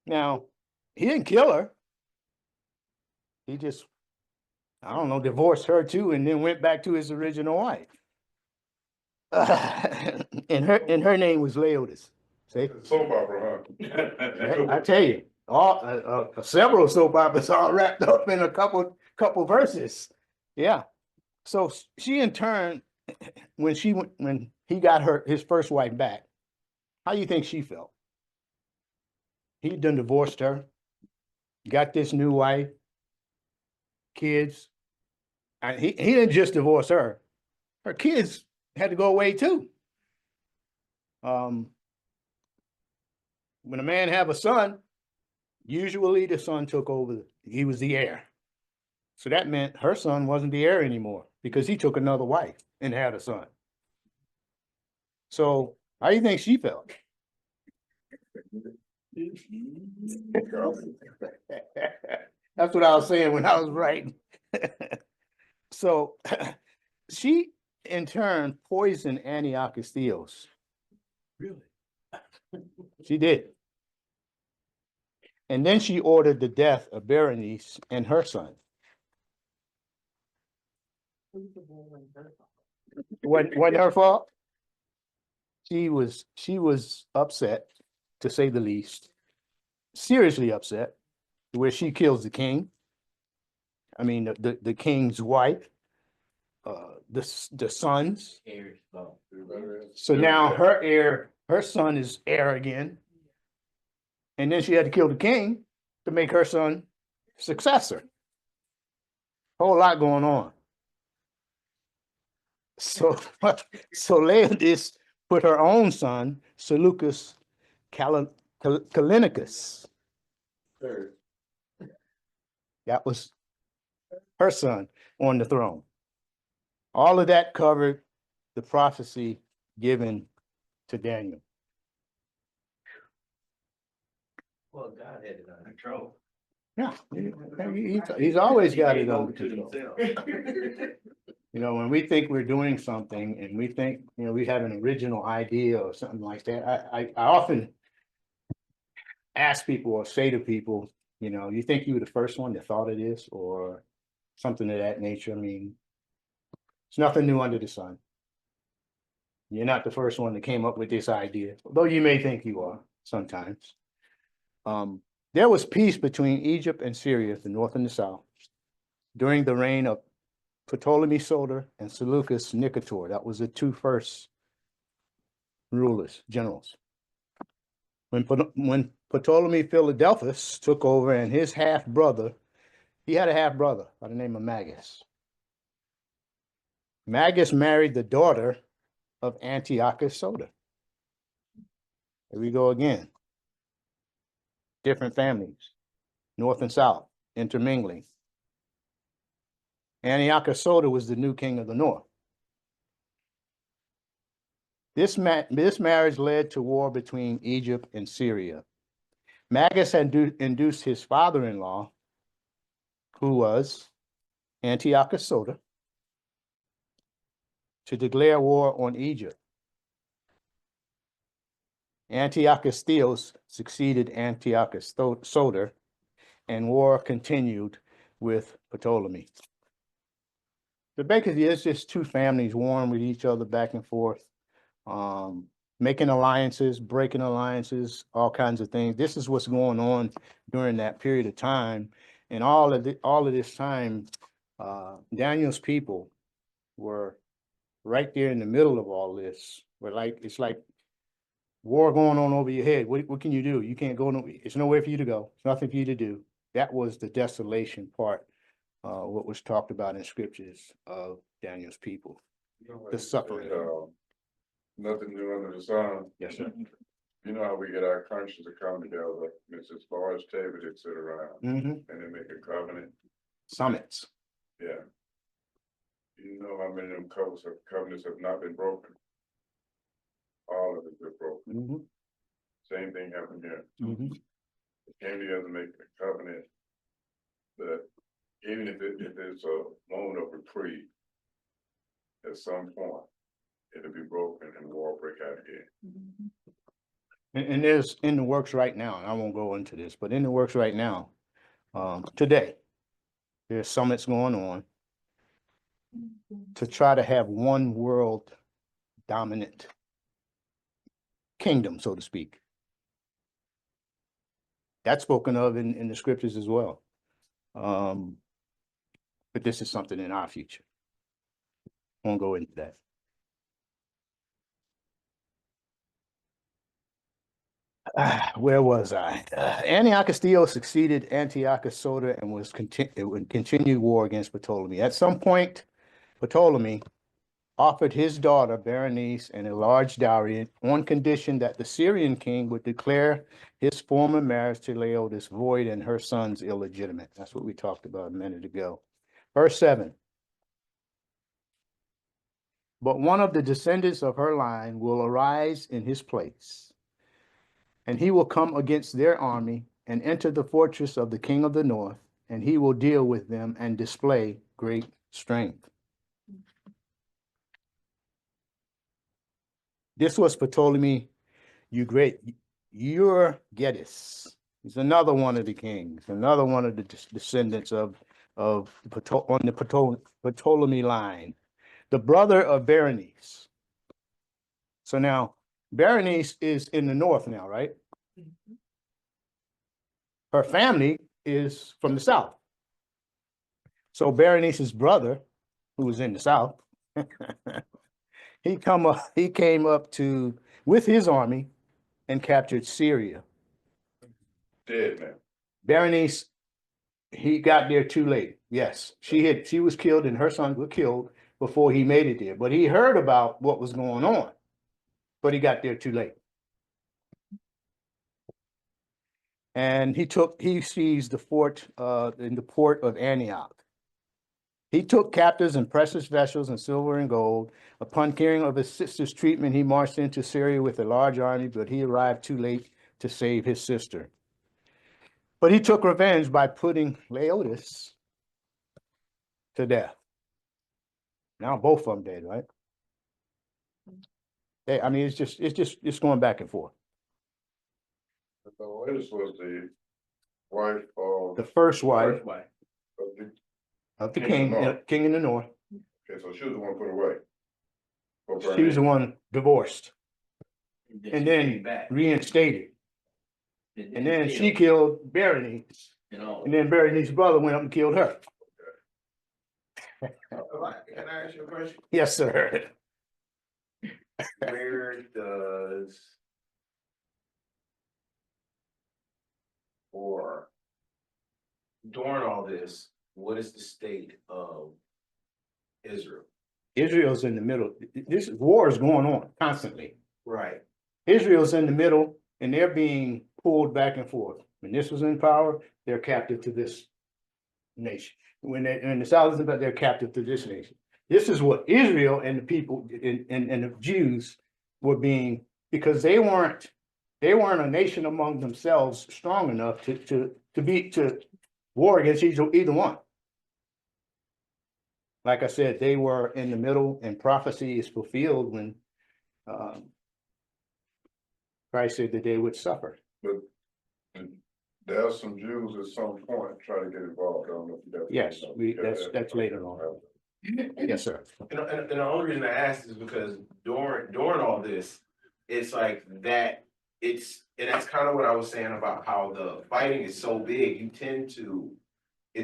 Now, he didn't kill her. He just, I don't know, divorced her too, and then went back to his original wife. And her name was Laodice. See? Soap opera, huh? I tell you, all several soap operas all wrapped up in a couple verses. Yeah. So she in turn, when he got his first wife back, how do you think she felt? He done divorced her, got this new wife, kids, and he didn't just divorce her. Her kids had to go away too. When a man have a son, usually the son took over. He was the heir. So that meant her son wasn't the heir anymore because he took another wife and had a son. So how do you think she felt? That's what I was saying when I was writing. So she in turn poisoned Antiochus Theos. Really? She did. And then she ordered the death of Berenice and her son. Wasn't her fault? She was upset, to say the least, seriously upset, where she kills the king. I mean, the king's wife, the sons. So now her son is heir again. And then she had to kill the king to make her son successor. Whole lot going on. So Laodice put her own son, Seleucus Callinicus. That was her son on the throne. All of that covered the prophecy given to Daniel. Well, God had it under control. Yeah, he's always got it under control. You know, when we think we're doing something and we think, you know, we have an original idea or something like that, I often ask people or say to people, you know, you think you were the first one that thought of this or something of that nature? I mean, it's nothing new under the sun. You're not the first one that came up with this idea, though you may think you are sometimes. There was peace between Egypt and Syria, the north and the south, during the reign of Ptolemy Soter and Seleucus Nicator. That was the two first rulers, generals. When Ptolemy Philadelphus took over and his half brother, he had a half brother by the name of Magus. Magus married the daughter of Antiochus Soter. Here we go again. Different families, north and south, intermingling. Antiochus Soter was the new king of the north. This marriage led to war between Egypt and Syria. Magus had induced his father-in-law, who was Antiochus Soter, to declare war on Egypt. Antiochus Theos succeeded Antiochus Soter, and war continued with Ptolemy. So basically, it's just two families warring with each other back and forth, making alliances, breaking alliances, all kinds of things. This is what's going on during that period of time. And all of this time, Daniel's people were right there in the middle of all this. It's like war going on over your head. What can you do? You can't go. It's nowhere for you to go. It's nothing for you to do. That was the desolation part, what was talked about in scriptures of Daniel's people. The suffering. Nothing new under the sun. Yes, sir. You know how we get our countries to come together, it's as far as table they sit around and they make a covenant. Summits. Yeah. You know how many of them covenants have not been broken? All of it been broken. Same thing happened here. They came together to make a covenant that even if it's a moment of reprieve, at some point, it'll be broken and war break out again. And there's in the works right now, and I won't go into this, but in the works right now, today, there's summits going on to try to have one world dominant kingdom, so to speak. That's spoken of in the scriptures as well. But this is something in our future. Won't go into that. Where was I? Antiochus Theos succeeded Antiochus Soter and would continue war against Ptolemy. At some point, Ptolemy offered his daughter Berenice and a large dowry on condition that the Syrian king would declare his former marriage to Laodice void and her sons illegitimate. That's what we talked about a minute ago. Verse 7. But one of the descendants of her line will arise in his place, and he will come against their army and enter the fortress of the king of the north, and he will deal with them and display great strength. This was Ptolemy Euergetes. He's another one of the kings, another one of the descendants on the Ptolemy line, the brother of Berenice. So now Berenice is in the north now, right? Her family is from the south. So Berenice's brother, who was in the south, he came up with his army and captured Syria. Dead now. Berenice, he got there too late. Yes, she was killed and her sons were killed before he made it there. But he heard about what was going on, but he got there too late. And he seized the fort in the port of Antioch. He took captives and precious vessels and silver and gold. Upon hearing of his sister's treatment, he marched into Syria with a large army, but he arrived too late to save his sister. But he took revenge by putting Laodice to death. Now both of them dead, right? I mean, it's going back and forth. So this was the wife of. The first wife of the- of the King of the king in the north. Okay, so she was the one put away. She was the one divorced and she came then back. reinstated. And then she killed Berenice. You know, And then Berenice's brother went up and killed her. Can I ask you a question? Yes, sir. Where does or during all this, what is the state of Israel? Israel's in the middle. This war is going on constantly. Right. Israel's in the middle and they're being pulled back and forth. When this was in power, they're captive to this nation. When the South is in power, they're captive to this nation. This is what Israel and the people and the Jews were being, because they weren't a nation among themselves strong enough to war against either one. Like I said, they were in the middle and prophecy is fulfilled when Christ said that they would suffer. There are some Jews at some point try to get involved. I don't know if you Yes, that's later on. Yes, sir. And the only reason I asked is because during all this, it's like that, and that's kind of what I was saying about how the fighting is so big, it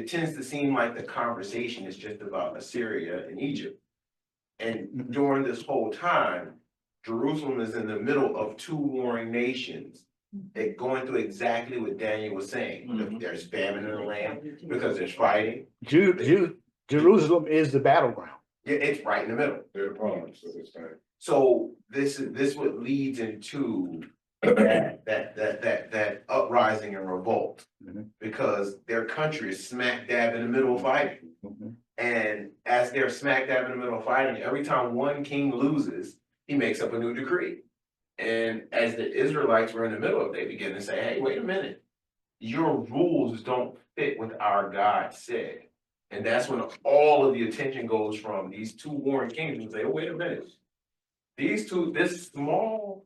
tends to seem like the conversation is just about Assyria and Egypt. And during this whole time, Jerusalem is in the middle of two warring nations. They're going through exactly what Daniel was saying. Mhm. There's famine in the land because there's fighting. Jerusalem is the battleground. Yeah, it's right in the middle. They're opponents at this time. So this what leads into that uprising and revolt. Mhm. Because their country is smack dab in the middle of fighting. And as they're smack dab in the middle of fighting, every time one king loses, he makes up a new decree. And as the Israelites were in the middle of it, they begin to say, hey, wait a minute. Your rules don't fit what our God said. And that's when all of the attention goes from these two warring kings and say, oh, wait a minute. This small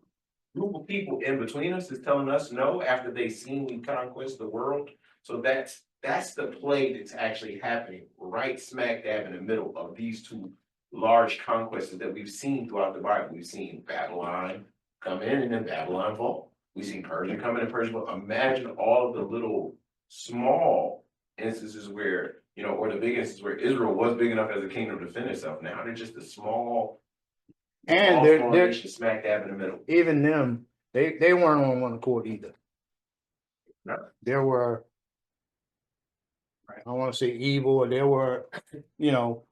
group of people in between us is telling us no after they seen we conquest the world. So that's the play that's actually happening right smack dab in the middle of these two large conquests that we've seen throughout the Bible. We've seen Babylon come in and then Babylon fall. We've seen Persia come in and Persia fall. Imagine all of the little small instances where, or the big instances where Israel was big enough as a kingdom to defend itself. Now they're just a small And small they're nation smack dab in the middle. even them, they weren't on one accord either. No. There were, I don't want to say evil, there were,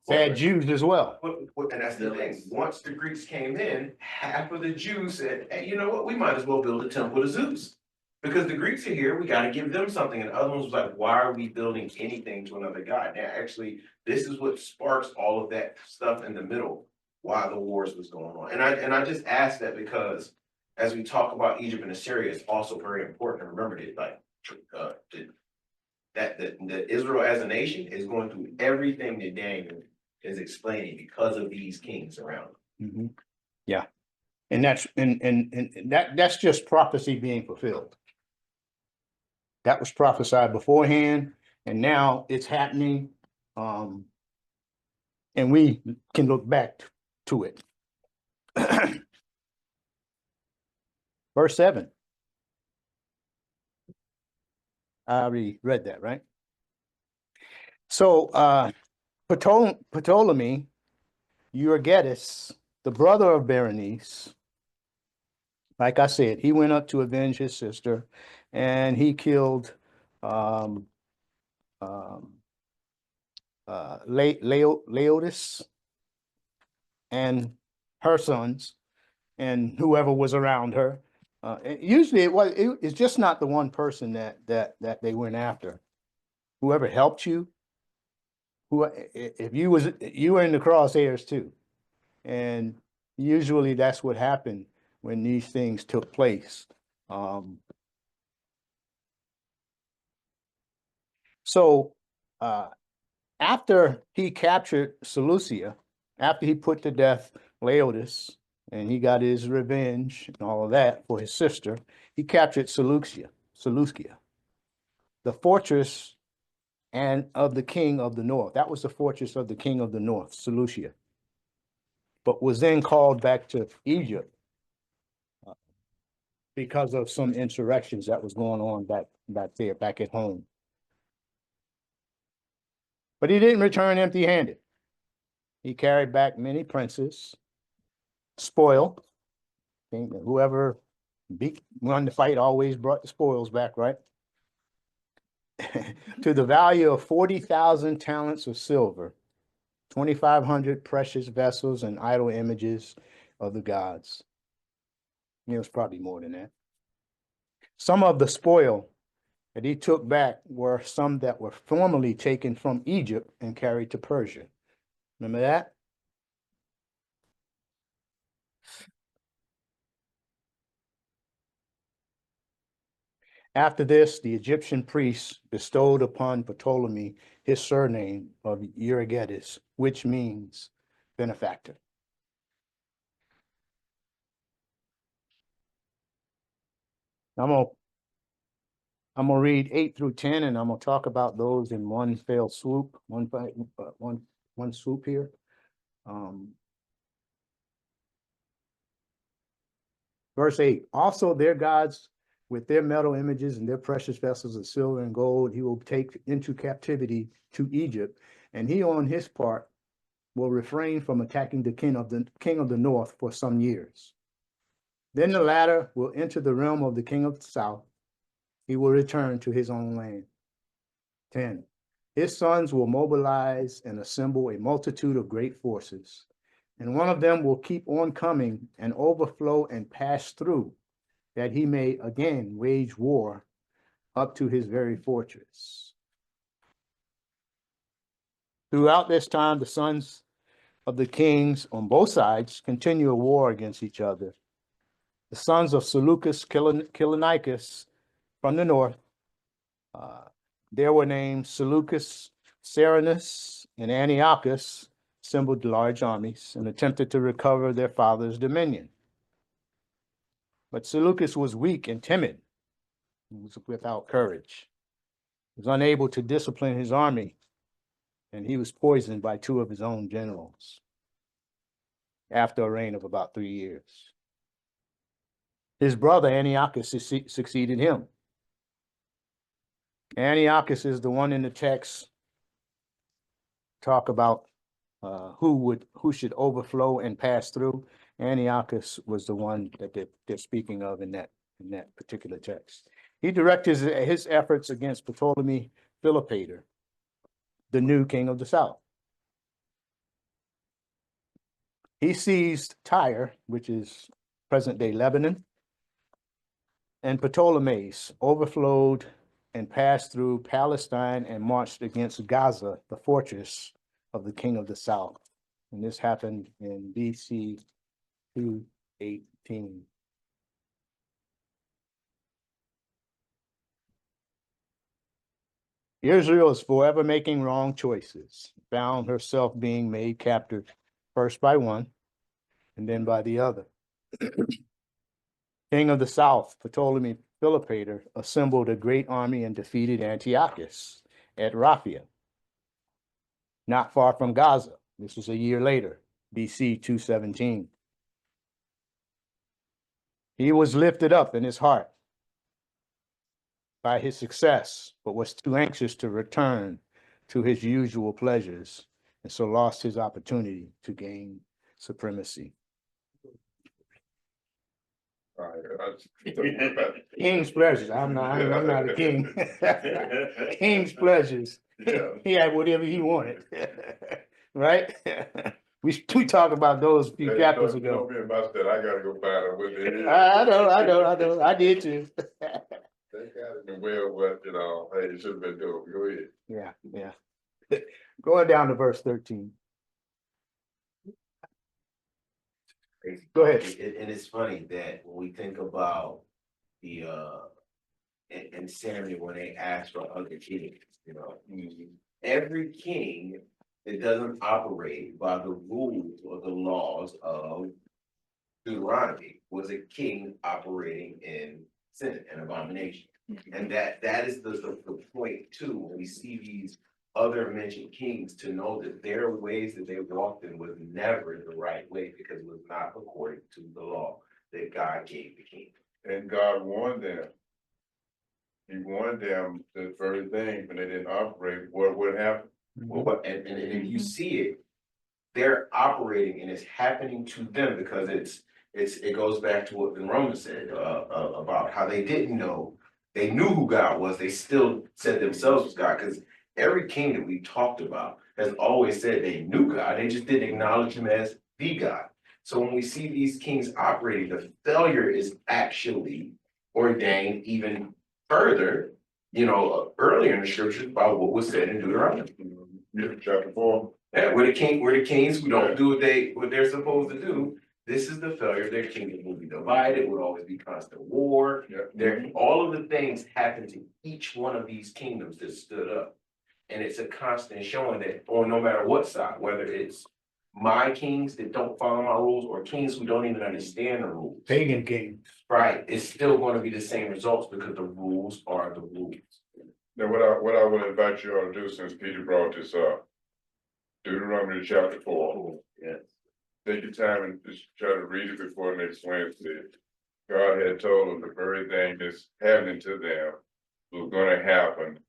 bad Jews as well. And that's the thing, once the Greeks came in, half of the Jews said, hey, you know what, we might as well build a temple to Zeus. Because the Greeks are here, we gotta give them something, and the other ones was like, why are we building anything to another god? Now, actually, this is what sparks all of that stuff in the middle, while the wars was going on. And I just ask that because as we talk about Egypt and Assyria, it's also very important to remember that Israel as a nation is going through everything that Daniel is explaining because of these kings around. Mhm. Yeah. And that's just prophecy being fulfilled. That was prophesied beforehand, and now it's happening. And we can look back to it. Verse 7. I already read that, right? So Ptolemy Euergetes, the brother of Berenice, like I said, he went up to avenge his sister, and he killed Laodice and her sons and whoever was around her. Usually it's just not the one person that they went after. Whoever helped you, if you were in the crosshairs too. And usually that's what happened when these things took place. So after he captured Seleucia, after he put to death Laodice, and he got his revenge and all of that for his sister, he captured Seleucia, the fortress and of the king of the north. That was the fortress of the king of the north, Seleucia. but was then called back to Egypt because of some insurrections that was going on back at home. But he didn't return empty-handed. He carried back many princes, spoil. Whoever won the fight always brought the spoils back, right? To the value of 40,000 talents of silver, 2,500 precious vessels and idol images of the gods. It was probably more than that. Some of the spoil that he took back were some that were formerly taken from Egypt and carried to Persia. Remember that? After this, the Egyptian priests bestowed upon Ptolemy his surname of Euergetes, which means benefactor. I'm gonna read 8 through 10, and I'm gonna talk about those in one fell swoop, one swoop here. Verse 8, also their gods with their metal images and their precious vessels of silver and gold, he will take into captivity to Egypt, and he on his part will refrain from attacking the king of the north for some years. Then the latter will enter the realm of the king of the south. He will return to his own land. 10, his sons will mobilize and assemble a multitude of great forces, and one of them will keep on coming and overflow and pass through, that he may again wage war up to his very fortress. Throughout this time, the sons of the kings on both sides continue a war against each other. The sons of Seleucus Kilonicus from the north, there were named Seleucus, Cerinus, and Antiochus, assembled large armies and attempted to recover their father's dominion. But Seleucus was weak and timid. He was without courage. He was unable to discipline his army, and he was poisoned by 2 of his own generals after a reign of about 3 years. His brother Antiochus succeeded him. Antiochus is the one in the text talk about who should overflow and pass through. Antiochus was the one that they're speaking of in that particular text. He directed his efforts against Ptolemy Philopator, the new king of the south. He seized Tyre, which is present-day Lebanon, and Ptolemais overflowed and passed through Palestine and marched against Gaza, the fortress of the king of the south. And this happened in BC 218. Israel is forever making wrong choices, found herself being made captive first by one and then by the other. King of the south, Ptolemy Philopator, assembled a great army and defeated Antiochus at Raphia, not far from Gaza. This was a year later, BC 217. He was lifted up in his heart by his success, but was too anxious to return to his usual pleasures, and so lost his opportunity to gain supremacy. King's pleasures. I'm not a king. King's pleasures. Yeah. He had whatever he wanted. Right? We talked about those a few chapters ago. Me about that. I gotta go find out what they is. I know. I did too. They got it well, but hey, you should have been doing. Go ahead. Yeah. Going down to verse 13. Go ahead. And it's funny that when we think about the in Samuel, when they ask for other kings, every king that doesn't operate by the rules or the laws of Deuteronomy was a king operating in sin and abomination. And that is the point too, when we see these other mentioned kings to know that their ways that they walked in was never the right way because it was not according to the law that God gave the king. And God warned them. He warned them the very thing when they didn't operate, what would happen. Well, and if you see it, they're operating and it's happening to them because it goes back to what the Romans said about how they didn't know. They knew who God was. They still said themselves was God because every king that we talked about has always said they knew God. They just didn't acknowledge him as the God. So when we see these kings operating, the failure is actually ordained even further, earlier in the scriptures by what was said in Deuteronomy. Chapter 4. Yeah, we're the kings who don't do what they're supposed to do. This is the failure. Their kingdom will be divided, would always be constant war. All of the things happen to each one of these kingdoms that stood up. And it's a constant showing that, or no matter what side, whether it's my kings that don't follow my rules or kings who don't even understand the rules. Pagan kings. Right, it's still going to be the same results because the rules are the rules. Now, what I would invite you all to do, since Peter brought this up, Deuteronomy chapter 4. Yes. Take your time and just try to read it before next Wednesday. God had told them the very thing that's happening to them was gonna happen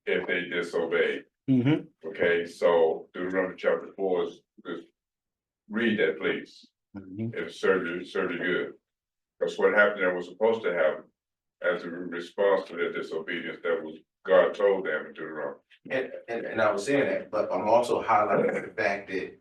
if they disobeyed. Mm-hmm. Okay, so Deuteronomy chapter 4 is read that, please. It served you good. That's what happened that was supposed to happen as a response to their disobedience that was God told them in Deuteronomy. And I was saying that, but I'm also highlighting the fact that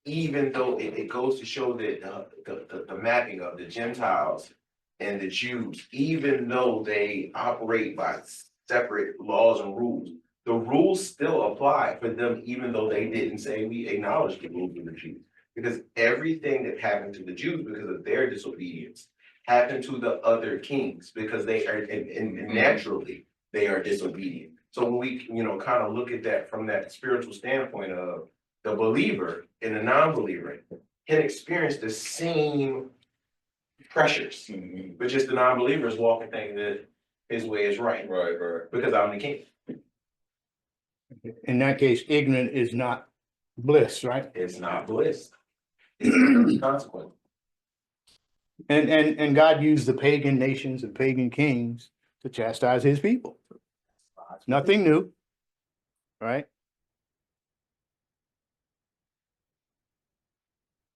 even though it goes to show that the mapping of the Gentiles and the Jews, even though they operate by separate laws and rules, the rules still apply for them, even though they didn't say we acknowledge the rules of the Jews. Because everything that happened to the Jews because of their disobedience happened to the other kings because they are, and naturally, they are disobedient. So when we, kind of look at that from that spiritual standpoint of the believer and the non-believer can experience the same pressures, but just the non-believer is walking thinking that his way is right. Right. Because I'm the king. In that case, ignorant is not bliss, right? It's not bliss. It's consequence. And God used the pagan nations and pagan kings to chastise his people. Nothing new, right?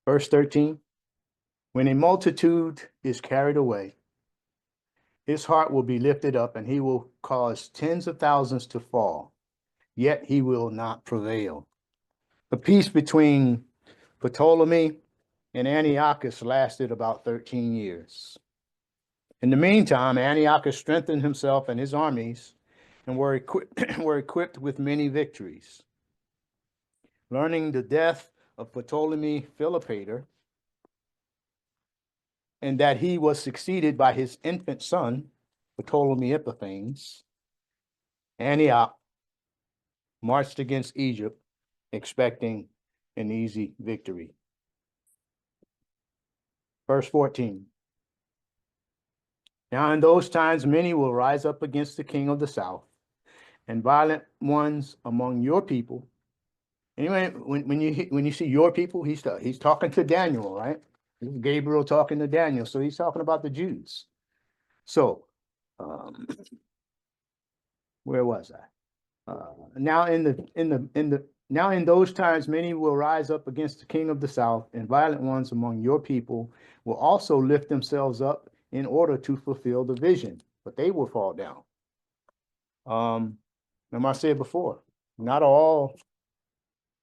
Verse 13, when a multitude is carried away, his heart will be lifted up and he will cause tens of thousands to fall, yet he will not prevail. The peace between Ptolemy and Antiochus lasted about 13 years. In the meantime, Antiochus strengthened himself and his armies and were equipped with many victories. Learning the death of Ptolemy Philopator, and that he was succeeded by his infant son, Ptolemy Epiphanes, Antioch marched against Egypt, expecting an easy victory. Verse 14. Now in those times many will rise up against the king of the south, and violent ones among your people. Anyway, when you see your people, he's talking to Daniel, right? This is Gabriel talking to Daniel, so he's talking about the Jews. So, where was I? Now in those times, many will rise up against the king of the south, and violent ones among your people will also lift themselves up in order to fulfill the vision, but they will fall down. Remember I said before, not all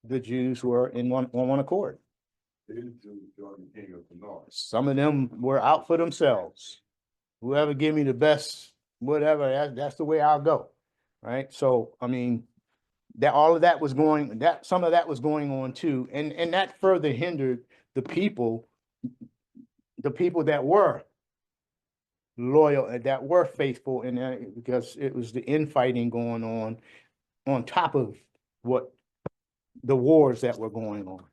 the Jews were on one accord. Some of them were out for themselves. Whoever give me the best, whatever, that's the way I'll go. Right. So, I mean, some of that was going on too. And that further hindered the people that were loyal and that were faithful, and because it was the infighting going on top of what the wars that were going on.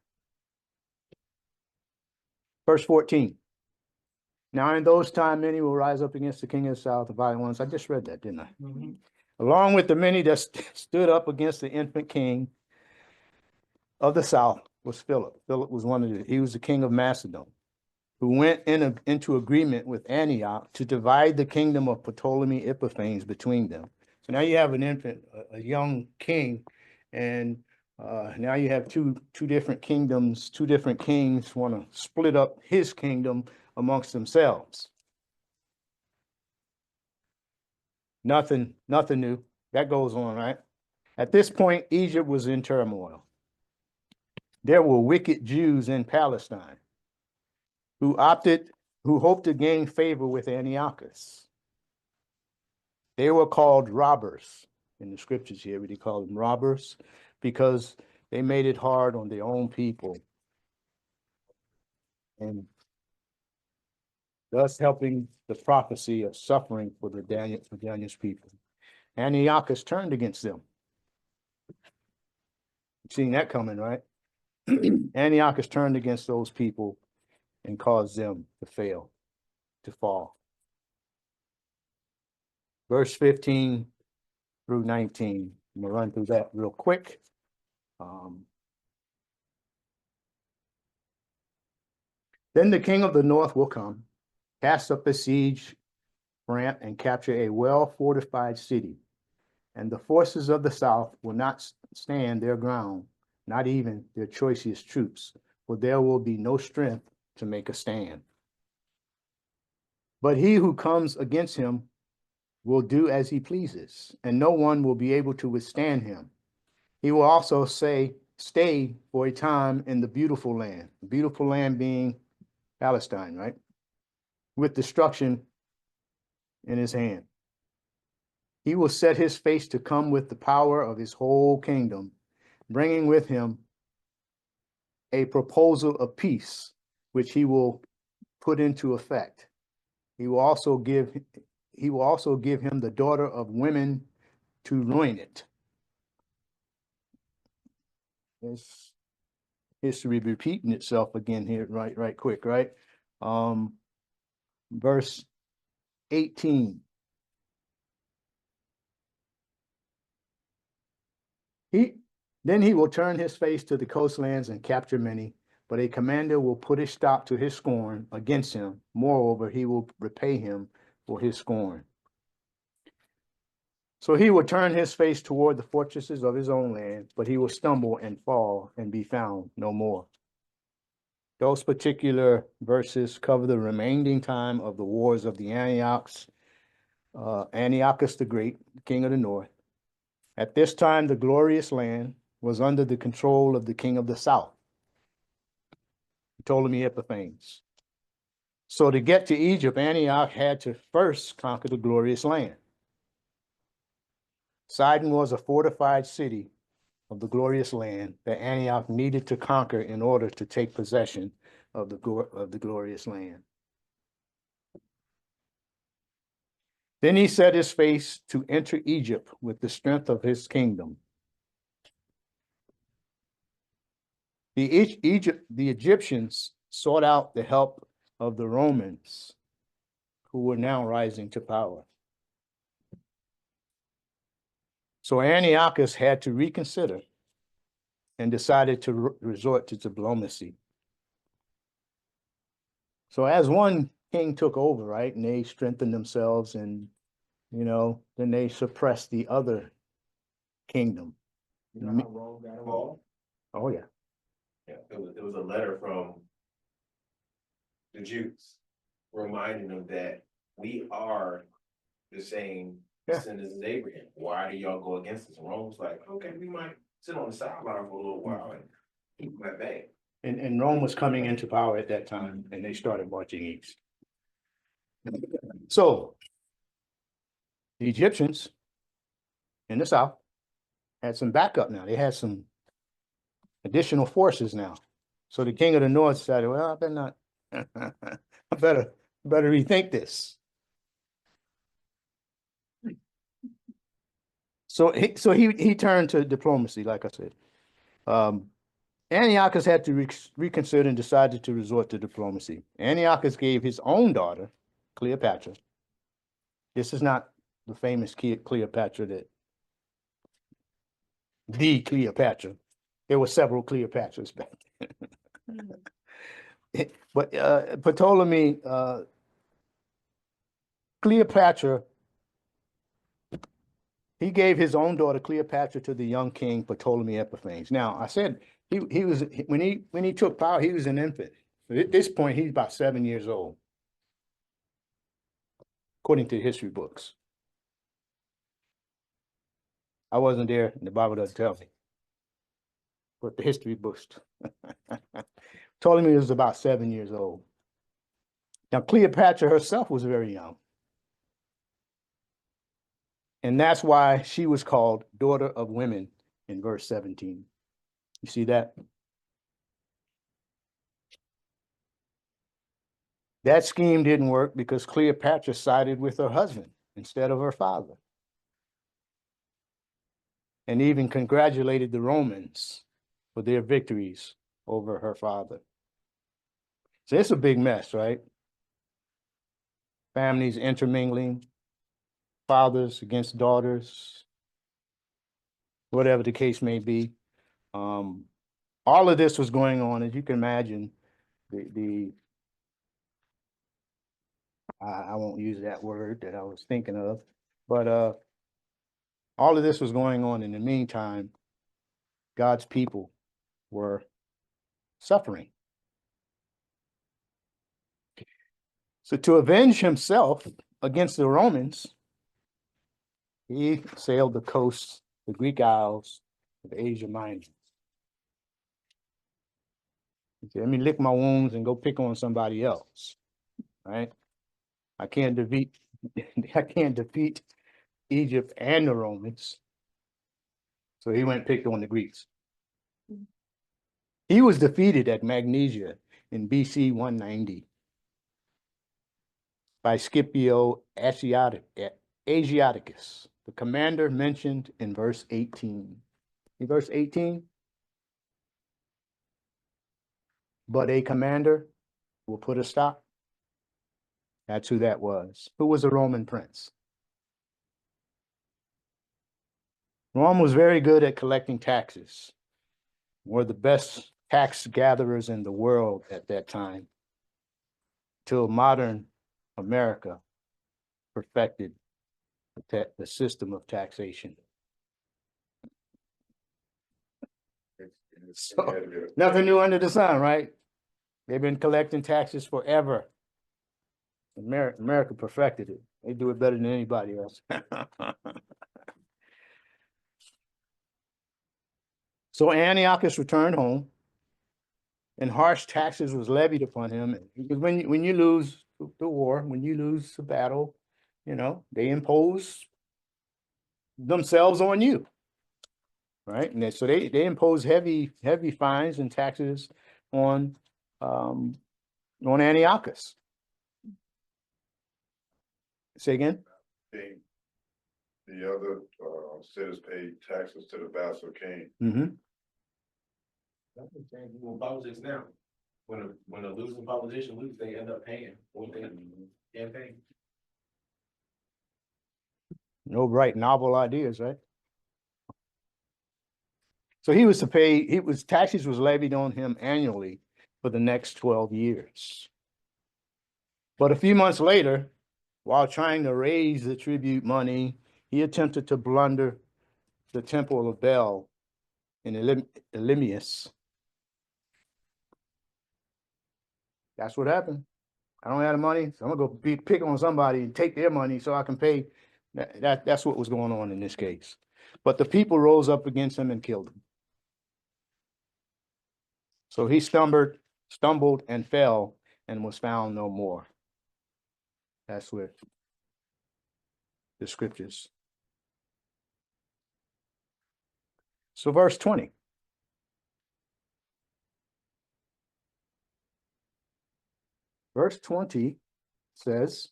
Verse 14. Now in those times, many will rise up against the king of the south, the violent ones. I just read that, didn't I? Along with the many that stood up against the infant king of the south was Philip. Philip was he was the king of Macedon, who went into agreement with Antioch to divide the kingdom of Ptolemy Epiphanes between them. So now you have an infant, a young king, and now you have two different kingdoms, two different kings want to split up his kingdom amongst themselves. Nothing new. That goes on, right? At this point, Egypt was in turmoil. There were wicked Jews in Palestine who hoped to gain favor with Antiochus. They were called robbers. In the scriptures here, we call them robbers because they made it hard on their own people and thus helping the prophecy of suffering for Daniel's people. Antiochus turned against them. You've seen that coming, right? Antiochus turned against those people and caused them to fall. Verse 15 through 19. I'm gonna run through that real quick. Then the king of the north will come, cast up a siege ramp, and capture a well-fortified city. And the forces of the south will not stand their ground, not even their choicest troops, for there will be no strength to make a stand. But he who comes against him will do as he pleases, and no one will be able to withstand him. He will also stay for a time in the beautiful land being Palestine, right? With destruction in his hand. He will set his face to come with the power of his whole kingdom, bringing with him a proposal of peace, which he will put into effect. He will also give him the daughter of women to ruin it. It's history repeating itself again here, right quick, right? Verse 18. Then he will turn his face to the coastlands and capture many, but a commander will put a stop to his scorn against him. Moreover, he will repay him for his scorn. So he will turn his face toward the fortresses of his own land, but he will stumble and fall and be found no more. Those particular verses cover the remaining time of the wars of the Antiochus the Great, king of the north. At this time, the glorious land was under the control of the king of the south, Ptolemy Epiphanes. So to get to Egypt, Antioch had to first conquer the glorious land. Sidon was a fortified city of the glorious land that Antioch needed to conquer in order to take possession of the glorious land. Then he set his face to enter Egypt with the strength of his kingdom. The Egyptians sought out the help of the Romans, who were now rising to power. So Antiochus had to reconsider and decided to resort to diplomacy. So as one king took over, right, and they strengthened themselves, and then they suppressed the other kingdom. You know how Rome got involved? Oh yeah. Yeah, it was a letter from the Jews reminding them that we are the same descendants as Abraham. Why do y'all go against us? And Rome was like, okay, we might sit on the sideline for a little while and keep them at bay. And Rome was coming into power at that time, and they started marching east. So the Egyptians in the south had some backup now. They had some additional forces now. So the king of the north said, well, I better not, I better rethink this. So he turned to diplomacy, like I said. Antiochus had to reconsider and decided to resort to diplomacy. Antiochus gave his own daughter, Cleopatra. This is not the famous Cleopatra the Cleopatra. There were several Cleopatras back then. But Ptolemy, Cleopatra, he gave his own daughter Cleopatra to the young king Ptolemy Epiphanes. Now, I said he was when he took power, he was an infant. At this point, he's about 7 years old, according to history books. I wasn't there, and the Bible doesn't tell me, but the history books. Ptolemy was about 7 years old. Now, Cleopatra herself was very young. And that's why she was called daughter of women in verse 17. You see that? That scheme didn't work because Cleopatra sided with her husband instead of her father, and even congratulated the Romans for their victories over her father. So it's a big mess, right? Families intermingling, fathers against daughters, whatever the case may be. All of this was going on, as you can imagine. I won't use that word that I was thinking of, but all of this was going on. In the meantime, God's people were suffering. So to avenge himself against the Romans, he sailed the coast, the Greek Isles of Asia Minor. He said, let me lick my wounds and go pick on somebody else, right? I can't defeat Egypt and the Romans. So he went and picked on the Greeks. He was defeated at Magnesia in BC 190 by Scipio Asiaticus, the commander mentioned in verse 18. In verse 18, but a commander will put a stop. That's who that was. Who was a Roman prince? Rome was very good at collecting taxes. Were the best tax gatherers in the world at that time, till modern America perfected the system of taxation. So, nothing new under the sun, right? They've been collecting taxes forever. America perfected it. They do it better than anybody else. So Antiochus returned home, and harsh taxes was levied upon him. Because when you lose the war, when you lose the battle, you know, they impose themselves on you, right? And so they impose heavy fines and taxes on Antiochus. Say again? The other cities paid taxes to the vassal king. Mm-hmm. That's the same thing with politics now. When a losing politician loses, they end up paying what they can't pay. No bright novel ideas, right? So he was to pay, taxes was levied on him annually for the next 12 years. But a few months later, while trying to raise the tribute money, he attempted to plunder the temple of Bel in Elymais. That's what happened. I don't have the money, so I'm gonna go pick on somebody and take their money so I can pay. That's what was going on in this case. But the people rose up against him and killed him. So he stumbled and fell and was found no more. That's what the scriptures. So verse 20. Verse 20 says,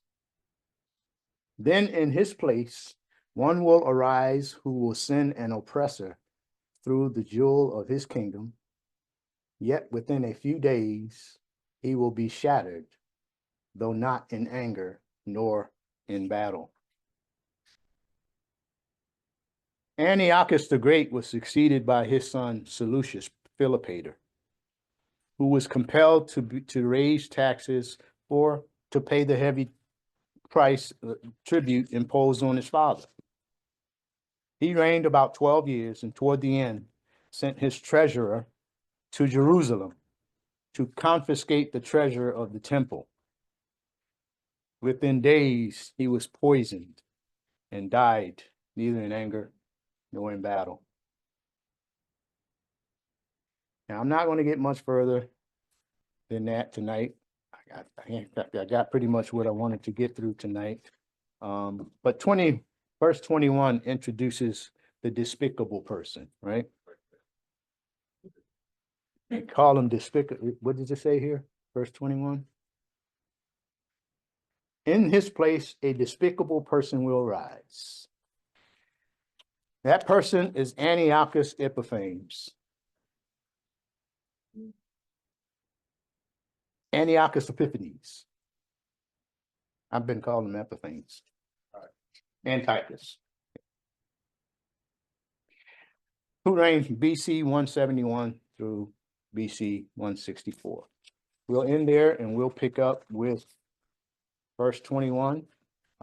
then in his place, one will arise who will send an oppressor through the jewel of his kingdom. Yet within a few days, he will be shattered, though not in anger nor in battle. Antiochus the Great was succeeded by his son Seleucus Philopator, who was compelled to raise taxes or to pay the heavy price tribute imposed on his father. He reigned about 12 years and toward the end sent his treasurer to Jerusalem to confiscate the treasure of the temple. Within days, he was poisoned and died, neither in anger nor in battle. Now, I'm not going to get much further than that tonight. I got pretty much what I wanted to get through tonight. But verse 21 introduces the despicable person, right? They call him despicable. What does it say here? Verse 21. In his place, a despicable person will rise. That person is Antiochus Epiphanes. Antiochus Epiphanes. I've been calling him Epiphanes. Antiochus. Who reigned from BC 171 through BC 164. We'll end there and we'll pick up with verse 21